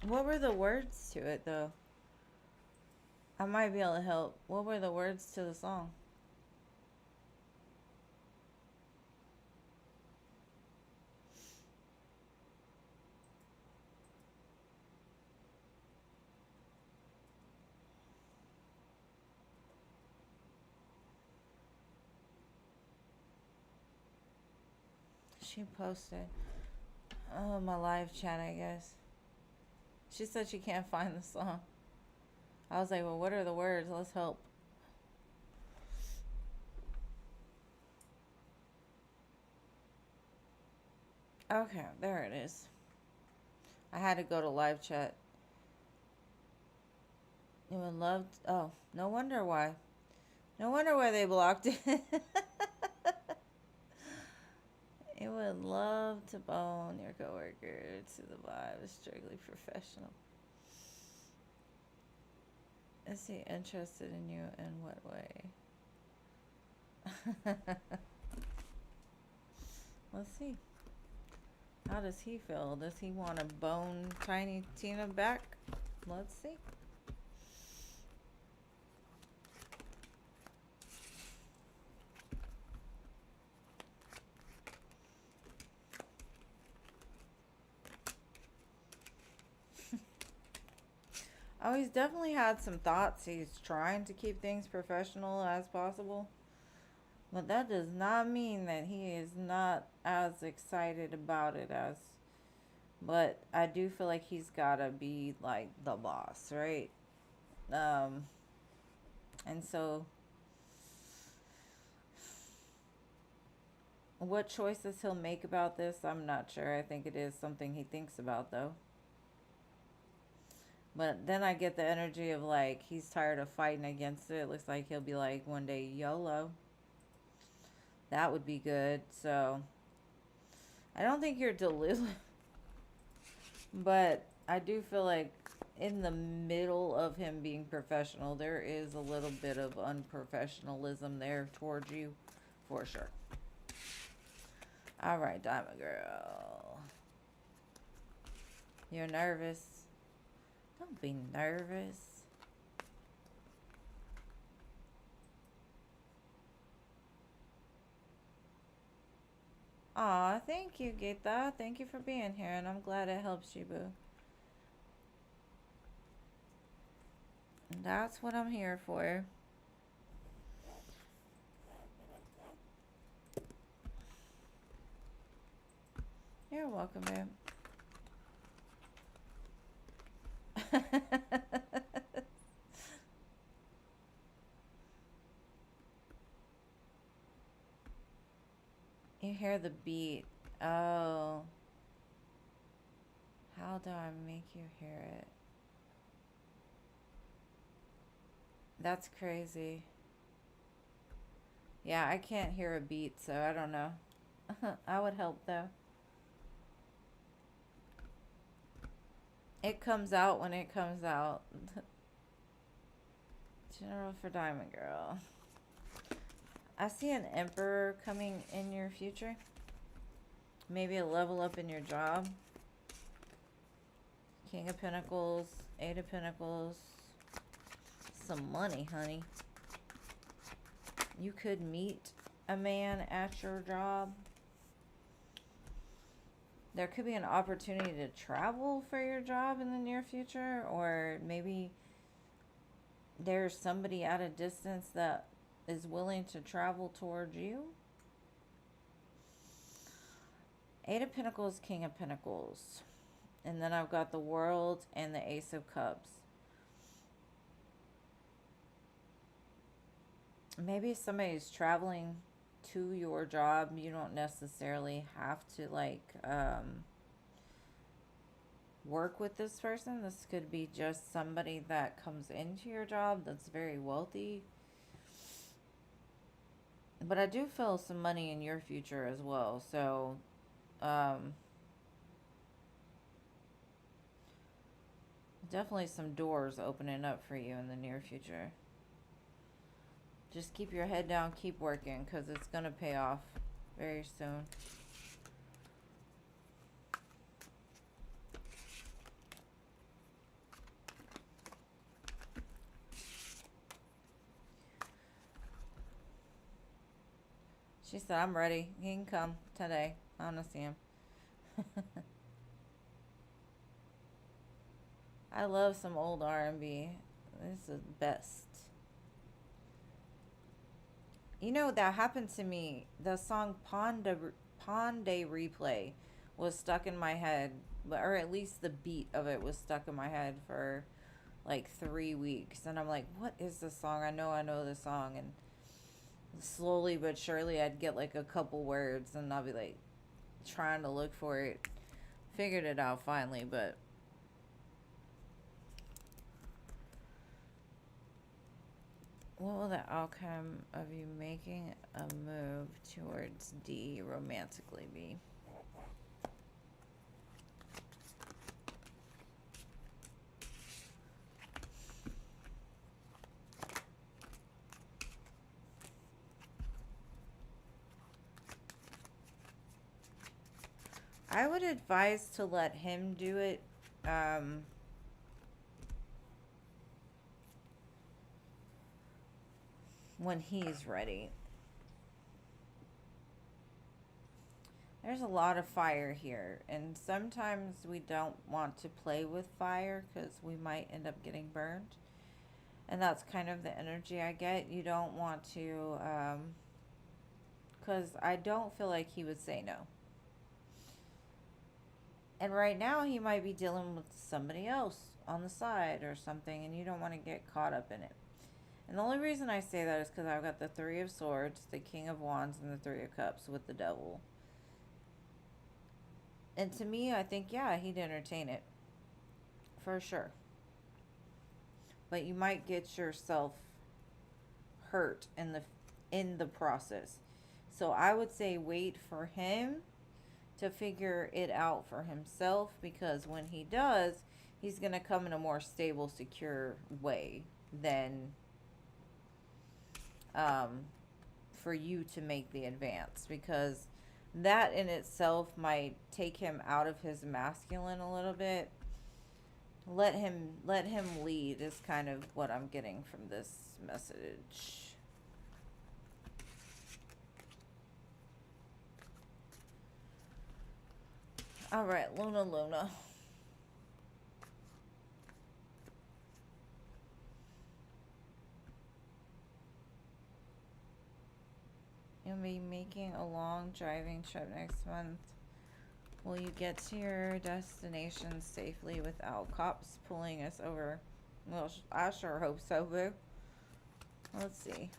What were the words to it, though? I might be able to help. What were the words to the song? She posted. Oh, my live chat, I guess. She said she can't find the song. I was like, well, what are the words? Let's help. Okay, there it is. I had to go to live chat. You would love... Oh, no wonder why. No wonder why they blocked it. It would love to bone your coworker to the vibe. Strictly professional. Is he interested in you? In what way? Let's see. How does he feel? Does he want to bone Tiny Tina back? Let's see. Oh, he's definitely had some thoughts. He's trying to keep things professional as possible. But that does not mean that he is not as excited about it as... But I do feel like he's got to be, like, the boss, right? And so... What choices he'll make about this, I'm not sure. I think it is something he thinks about, though. But then I get the energy of, like, he's tired of fighting against it. It looks like he'll be like, one day, YOLO. That would be good. So, I don't think you're delulu. But I do feel like in the middle of him being professional, there is a little bit of unprofessionalism there towards you. For sure. Alright, Diamond Girl. You're nervous. Don't be nervous. Aw, thank you, Gita. Thank you for being here, and I'm glad it helps you, boo. And that's what I'm here for. You're welcome, babe. You hear the beat. Oh. How do I make you hear it? That's crazy. Yeah, I can't hear a beat, so I don't know. I would help, though. It comes out when it comes out. General for Diamond Girl. I see an Emperor coming in your future. Maybe a level up in your job. King of Pentacles, Eight of Pentacles. Some money, honey. You could meet a man at your job. There could be an opportunity to travel for your job in the near future, or maybe there's somebody at a distance that is willing to travel towards you. Eight of Pentacles, King of Pentacles. And then I've got the World and the Ace of Cups. Maybe somebody's traveling to your job. You don't necessarily have to work with this person. This could be just somebody that comes into your job that's very wealthy. But I do feel some money in your future as well. So definitely some doors opening up for you in the near future. Just keep your head down, keep working, because it's going to pay off very soon. She said, I'm ready. He can come today. I want to see him. I love some old R&B. This is the best. You know, that happened to me. The song Pond de Replay was stuck in my head, or at least the beat of it was stuck in my head for like 3 weeks. And I'm like, what is this song? I know this song. And slowly but surely I'd get like a couple words and I'll be like trying to look for it. Figured it out finally, but what will the outcome of you making a move towards D romantically be? I would advise to let him do it. When he's ready. There's a lot of fire here, and sometimes we don't want to play with fire because we might end up getting burned. And that's kind of the energy I get. You don't want to, because I don't feel like he would say no. And right now he might be dealing with somebody else on the side or something, and you don't want to get caught up in it. And the only reason I say that is because I've got the Three of Swords, the King of Wands, and the Three of Cups with the Devil. And to me, I think, yeah, he'd entertain it. For sure. But you might get yourself hurt in the process. So I would say wait for him to figure it out for himself, because when he does, he's going to come in a more stable, secure way than for you to make the advance, because that in itself might take him out of his masculine a little bit. Let him lead is kind of what I'm getting from this message. All right, Luna. You'll be making a long driving trip next month. Will you get to your destination safely without cops pulling us over? Well, I sure hope so, boo. Let's see.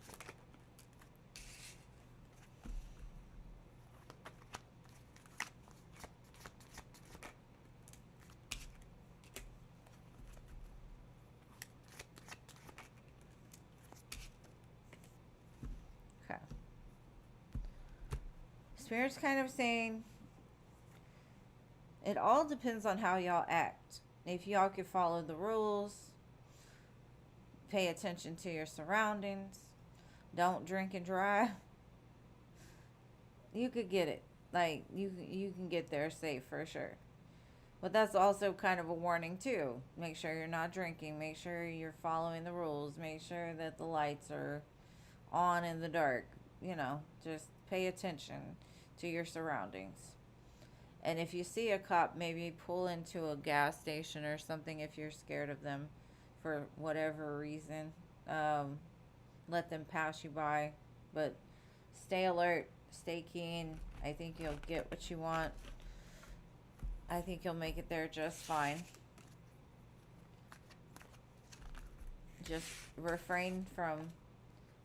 Okay. Spirit's kind of saying it all depends on how y'all act. If y'all could follow the rules, pay attention to your surroundings, don't drink and drive, you could get it. Like you can get there safe for sure. But that's also kind of a warning too. Make sure you're not drinking. Make sure you're following the rules. Make sure that the lights are on in the dark. Just pay attention to your surroundings. And if you see a cop, maybe pull into a gas station or something if you're scared of them for whatever reason. Let them pass you by. But stay alert, stay keen. I think you'll get what you want. I think you'll make it there just fine. Just refrain from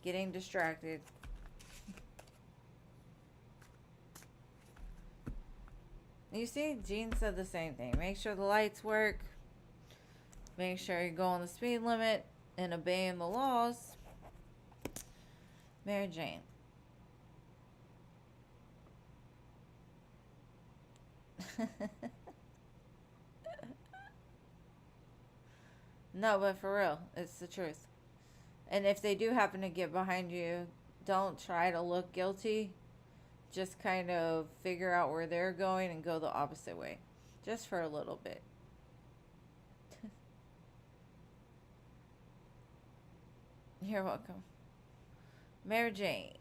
getting distracted. You see, Jean said the same thing. Make sure the lights work. Make sure you go on the speed limit and obeying the laws. Mary Jane. No, but for real, it's the truth. And if they do happen to get behind you, don't try to look guilty. Just kind of figure out where they're going and go the opposite way. Just for a little bit. You're welcome. Mary Jane.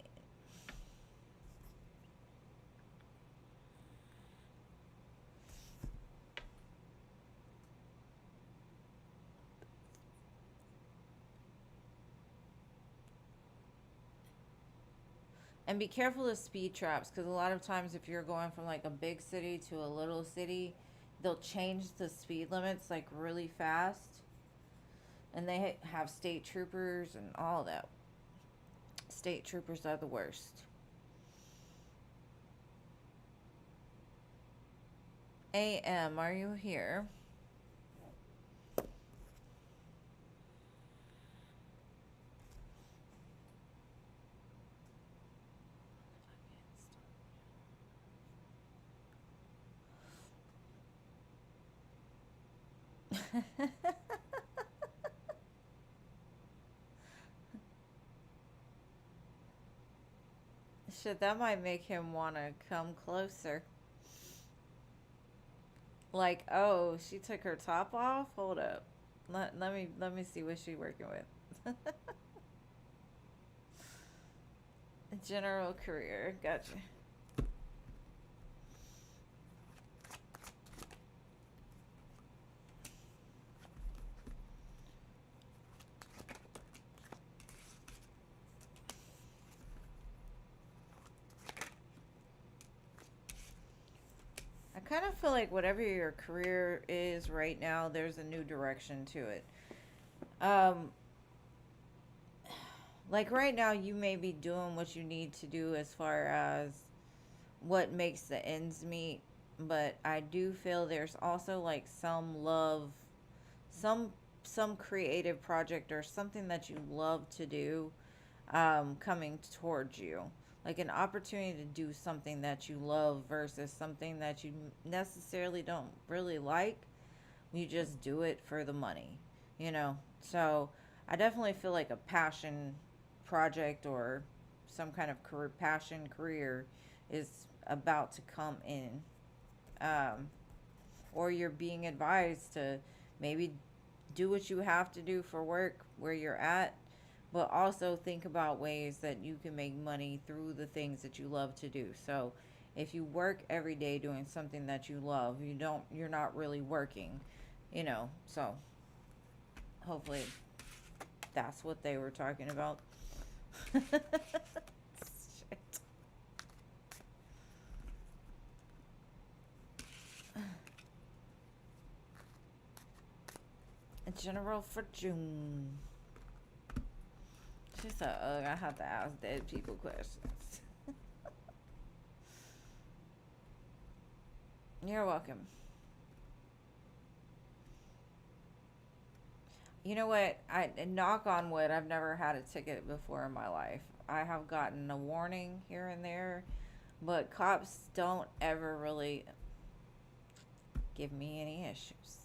And be careful of speed traps, because a lot of times if you're going from like a big city to a little city, they'll change the speed limits like really fast. And they have state troopers and all that. State troopers are the worst. AM, are you here? Shit, that might make him want to come closer. Like, oh, she took her top off? Hold up. Let me see what she's working with. General career. Gotcha. I kind of feel like whatever your career is right now, there's a new direction to it. Like right now, you may be doing what you need to do as far as what makes the ends meet, but I do feel there's also like some love, some some creative project or something that you love to do coming towards you, like an opportunity to do something that you love versus something that you necessarily don't really like. You just do it for the money, you know. So I definitely feel like a passion project or some kind of career is about to come in, um, or you're being advised to maybe do what you have to do for work where you're at, but also think about ways that you can make money through the things that you love to do. So if you work every day doing something that you love, you're not really working, you know. So hopefully that's what they were talking about. Shit. A general for June. She said, ugh, I have to ask dead people questions. You're welcome. You know what? I knock on wood, I've never had a ticket before in my life. I have gotten a warning here and there, but cops don't ever really give me any issues.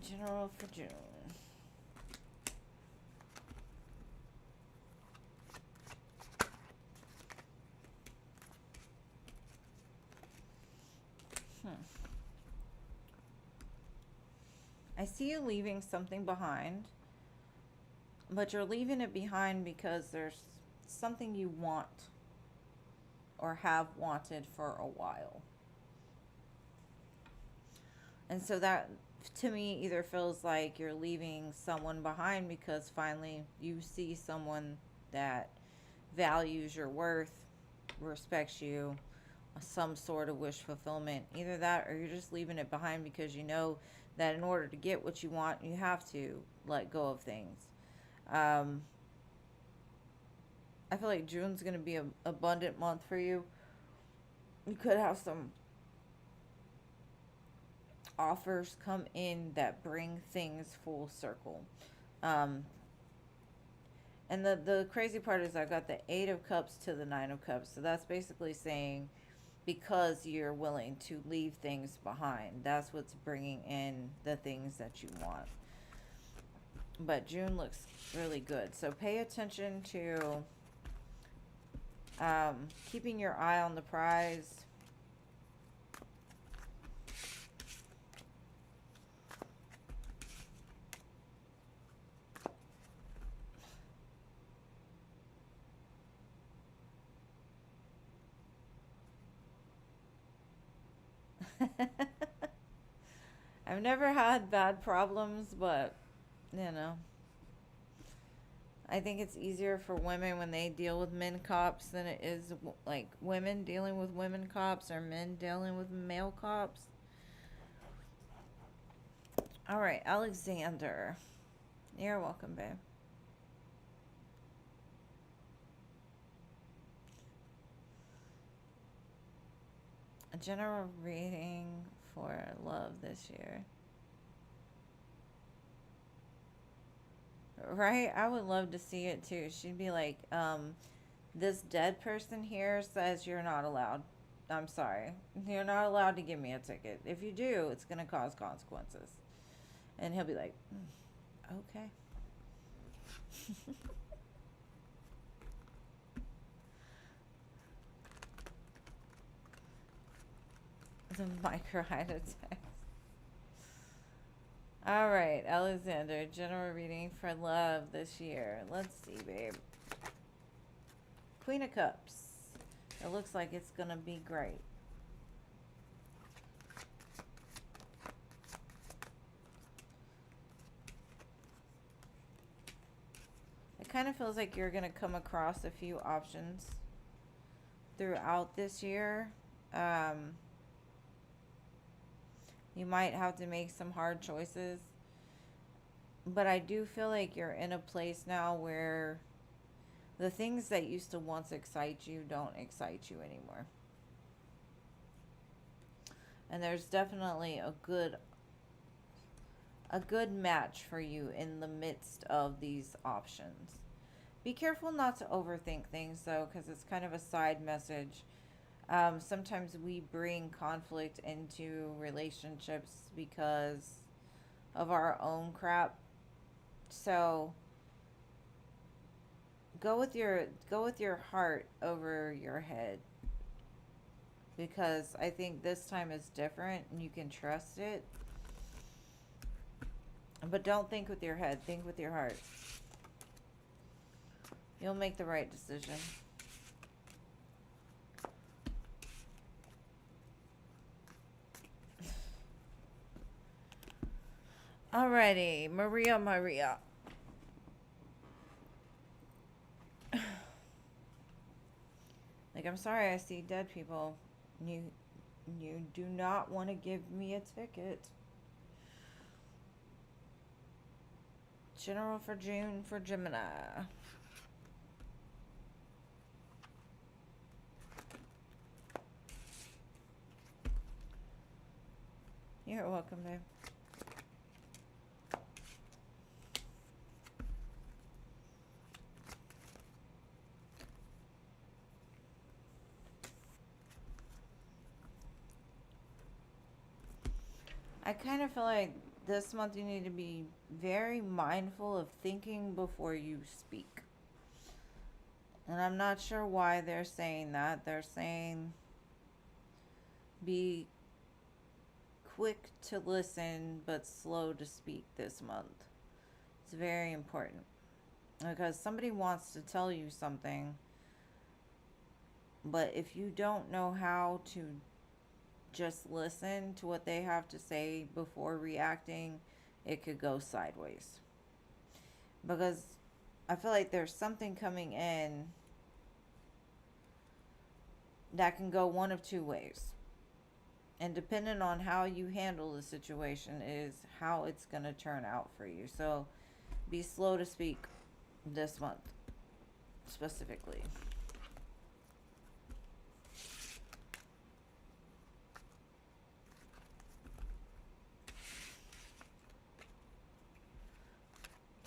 General for June. I see you leaving something behind, but you're leaving it behind because there's something you want or have wanted for a while. And so that, to me, either feels like you're leaving someone behind because finally you see someone that values your worth, respects you, some sort of wish fulfillment. Either that, or you're just leaving it behind because you know that in order to get what you want, you have to let go of things. I feel like June's going to be an abundant month for you. You could have some offers come in that bring things full circle. And the crazy part is I got the 8 of Cups to the 9 of Cups. So that's basically saying because you're willing to leave things behind, that's what's bringing in the things that you want. But June looks really good. So pay attention to keeping your eye on the prize. I've never had bad problems, but, you know, I think it's easier for women when they deal with men cops than it is like women dealing with women cops or men dealing with male cops. All right, Alexander. You're welcome, babe. A general reading for love this year. Right? I would love to see it too. She'd be like, this dead person here says you're not allowed. I'm sorry. You're not allowed to give me a ticket. If you do, it's going to cause consequences. And he'll be like, okay. The micro height attack. All right, Alexander, general reading for love this year. Let's see, babe. Queen of Cups. It looks like it's going to be great. It kind of feels like you're going to come across a few options throughout this year. You might have to make some hard choices. But I do feel like you're in a place now where the things that used to once excite you don't excite you anymore. And there's definitely a good match for you in the midst of these options. Be careful not to overthink things, though, because it's kind of a side message. Sometimes we bring conflict into relationships because of our own crap. So go with your heart over your head, because I think this time is different and you can trust it. But don't think with your head, think with your heart. You'll make the right decision. Alrighty, Maria. Like, I'm sorry, I see dead people. You do not want to give me a ticket. General for June for Gemini. You're welcome, babe. I kind of feel like this month you need to be very mindful of thinking before you speak. And I'm not sure why they're saying that. They're saying be quick to listen but slow to speak this month. It's very important because somebody wants to tell you something, but if you don't know how to just listen to what they have to say before reacting, it could go sideways. Because I feel like there's something coming in that can go one of two ways. And depending on how you handle the situation is how it's going to turn out for you. So be slow to speak this month, specifically.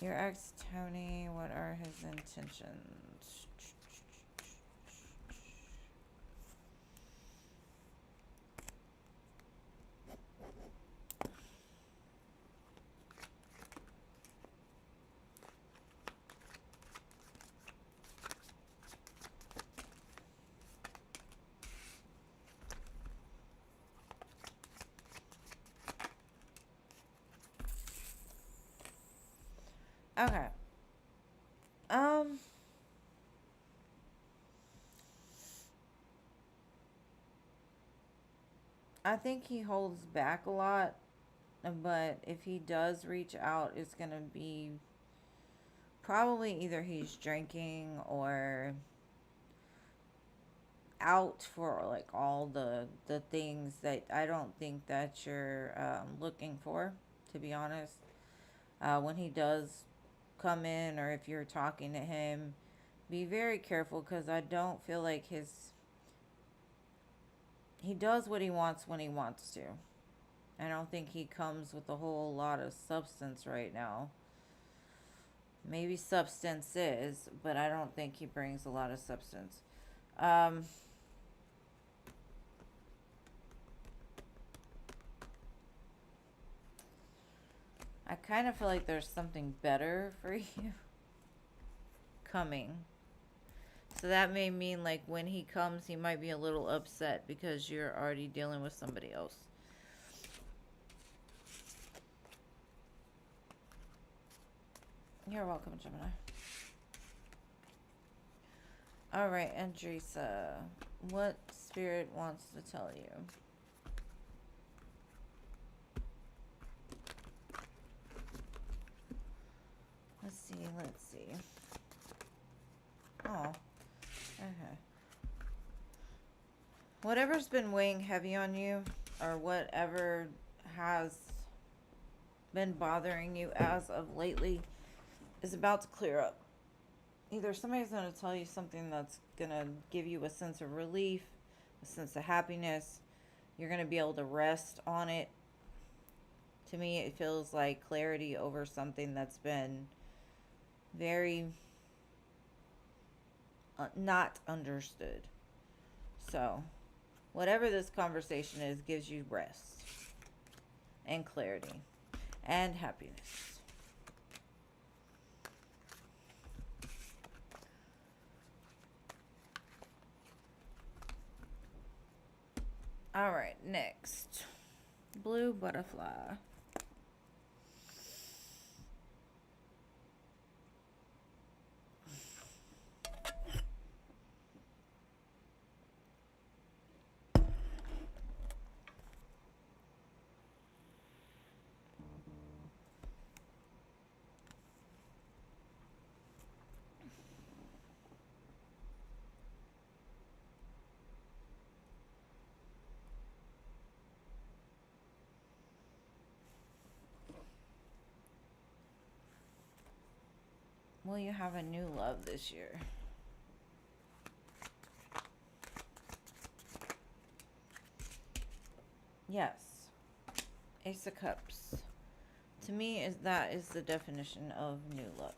Your ex, Tony, what are his intentions? Okay. I think he holds back a lot, but if he does reach out, it's going to be probably either he's drinking or out for like all the things that I don't think that you're looking for, to be honest. When he does come in, or if you're talking to him, be very careful, because I don't feel like he does what he wants when he wants to. I don't think he comes with a whole lot of substance right now. Maybe substance is, but I don't think he brings a lot of substance. I kind of feel like there's something better for you coming. So that may mean like when he comes, he might be a little upset because you're already dealing with somebody else. You're welcome, Gemini. Alright, Andresa, what Spirit wants to tell you? Let's see. Oh, okay. Whatever's been weighing heavy on you, or whatever has been bothering you as of lately, is about to clear up. Either somebody's going to tell you something that's going to give you a sense of relief, a sense of happiness. You're going to be able to rest on it. To me, it feels like clarity over something that's been very not understood. So, whatever this conversation is, gives you rest and clarity and happiness. All right, next. Blue butterfly. Will you have a new love this year? Yes. Ace of Cups. To me, that is the definition of new love.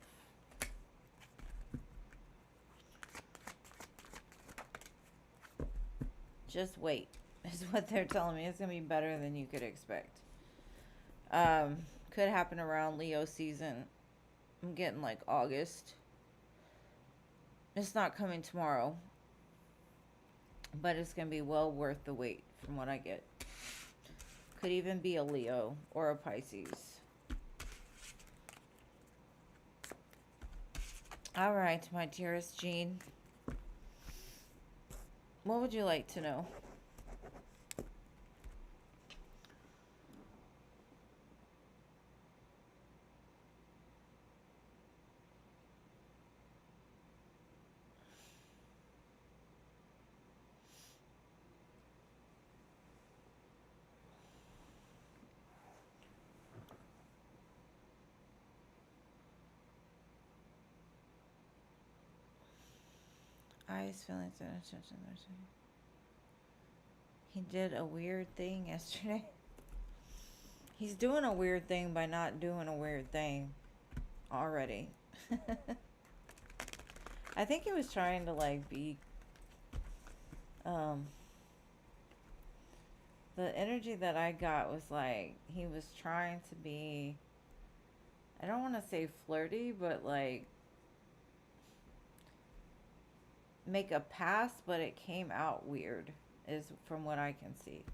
Just wait, is what they're telling me. It's going to be better than you could expect. Could happen around Leo season. I'm getting like August. It's not coming tomorrow, but it's gonna be well worth the wait from what I get. Could even be a Leo or a Pisces. All right, my dearest Jean. What would you like to know? Eyes, feelings, and attention. He did a weird thing yesterday. He's doing a weird thing by not doing a weird thing already. I think he was trying to like be um the energy that I got was like he was trying to be, I don't want to say flirty, but like make a pass, but it came out weird, is from what I can see.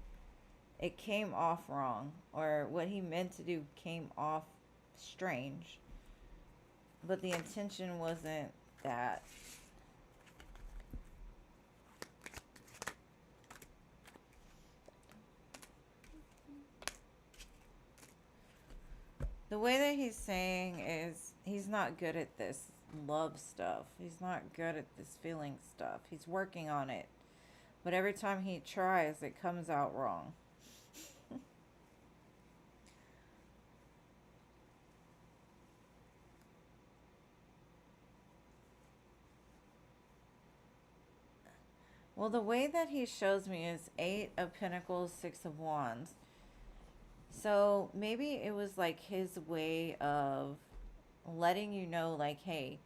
It came off wrong, or what he meant to do came off strange, but the intention wasn't that. The way that he's saying is he's not good at this love stuff. He's not good at this feeling stuff. He's working on it. But every time he tries, it comes out wrong. Well, the way that he shows me is 8 of Pentacles, 6 of Wands. So maybe it was like his way of letting you know, like, hey,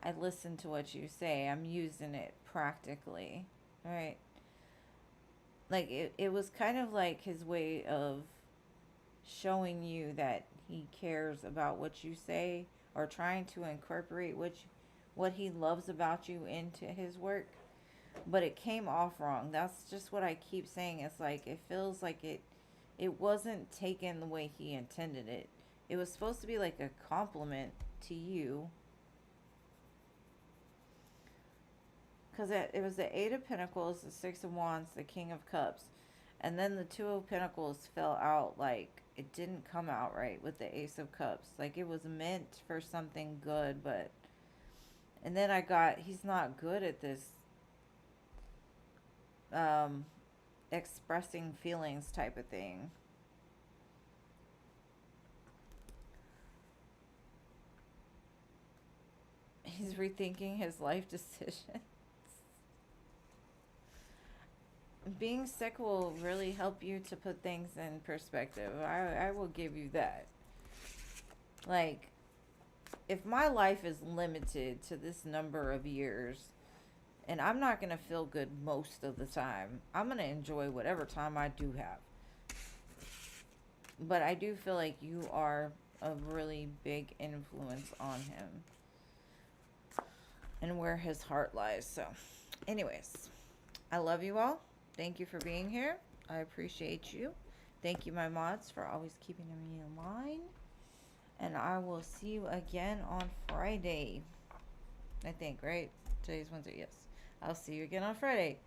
I listen to what you say. I'm using it practically. Right? Like, it was kind of like his way of showing you that he cares about what you say, or trying to incorporate what he loves about you into his work. But it came off wrong. That's just what I keep saying. It's like it feels like it wasn't taken the way he intended it. It was supposed to be like a compliment to you. Because it was the 8 of Pentacles, the 6 of Wands, the King of Cups. And then the 2 of Pentacles fell out, like it didn't come out right with the Ace of Cups. Like it was meant for something good, but... And then I got, he's not good at this expressing feelings type of thing. He's rethinking his life decisions. Being sick will really help you to put things in perspective. I will give you that. Like, if my life is limited to this number of years, and I'm not going to feel good most of the time, I'm going to enjoy whatever time I do have. But I do feel like you are a really big influence on him and where his heart lies. So, anyways, I love you all. Thank you for being here. I appreciate you. Thank you, my mods, for always keeping me in line. And I will see you again on Friday. I think, right? Today's Wednesday, yes. I'll see you again on Friday.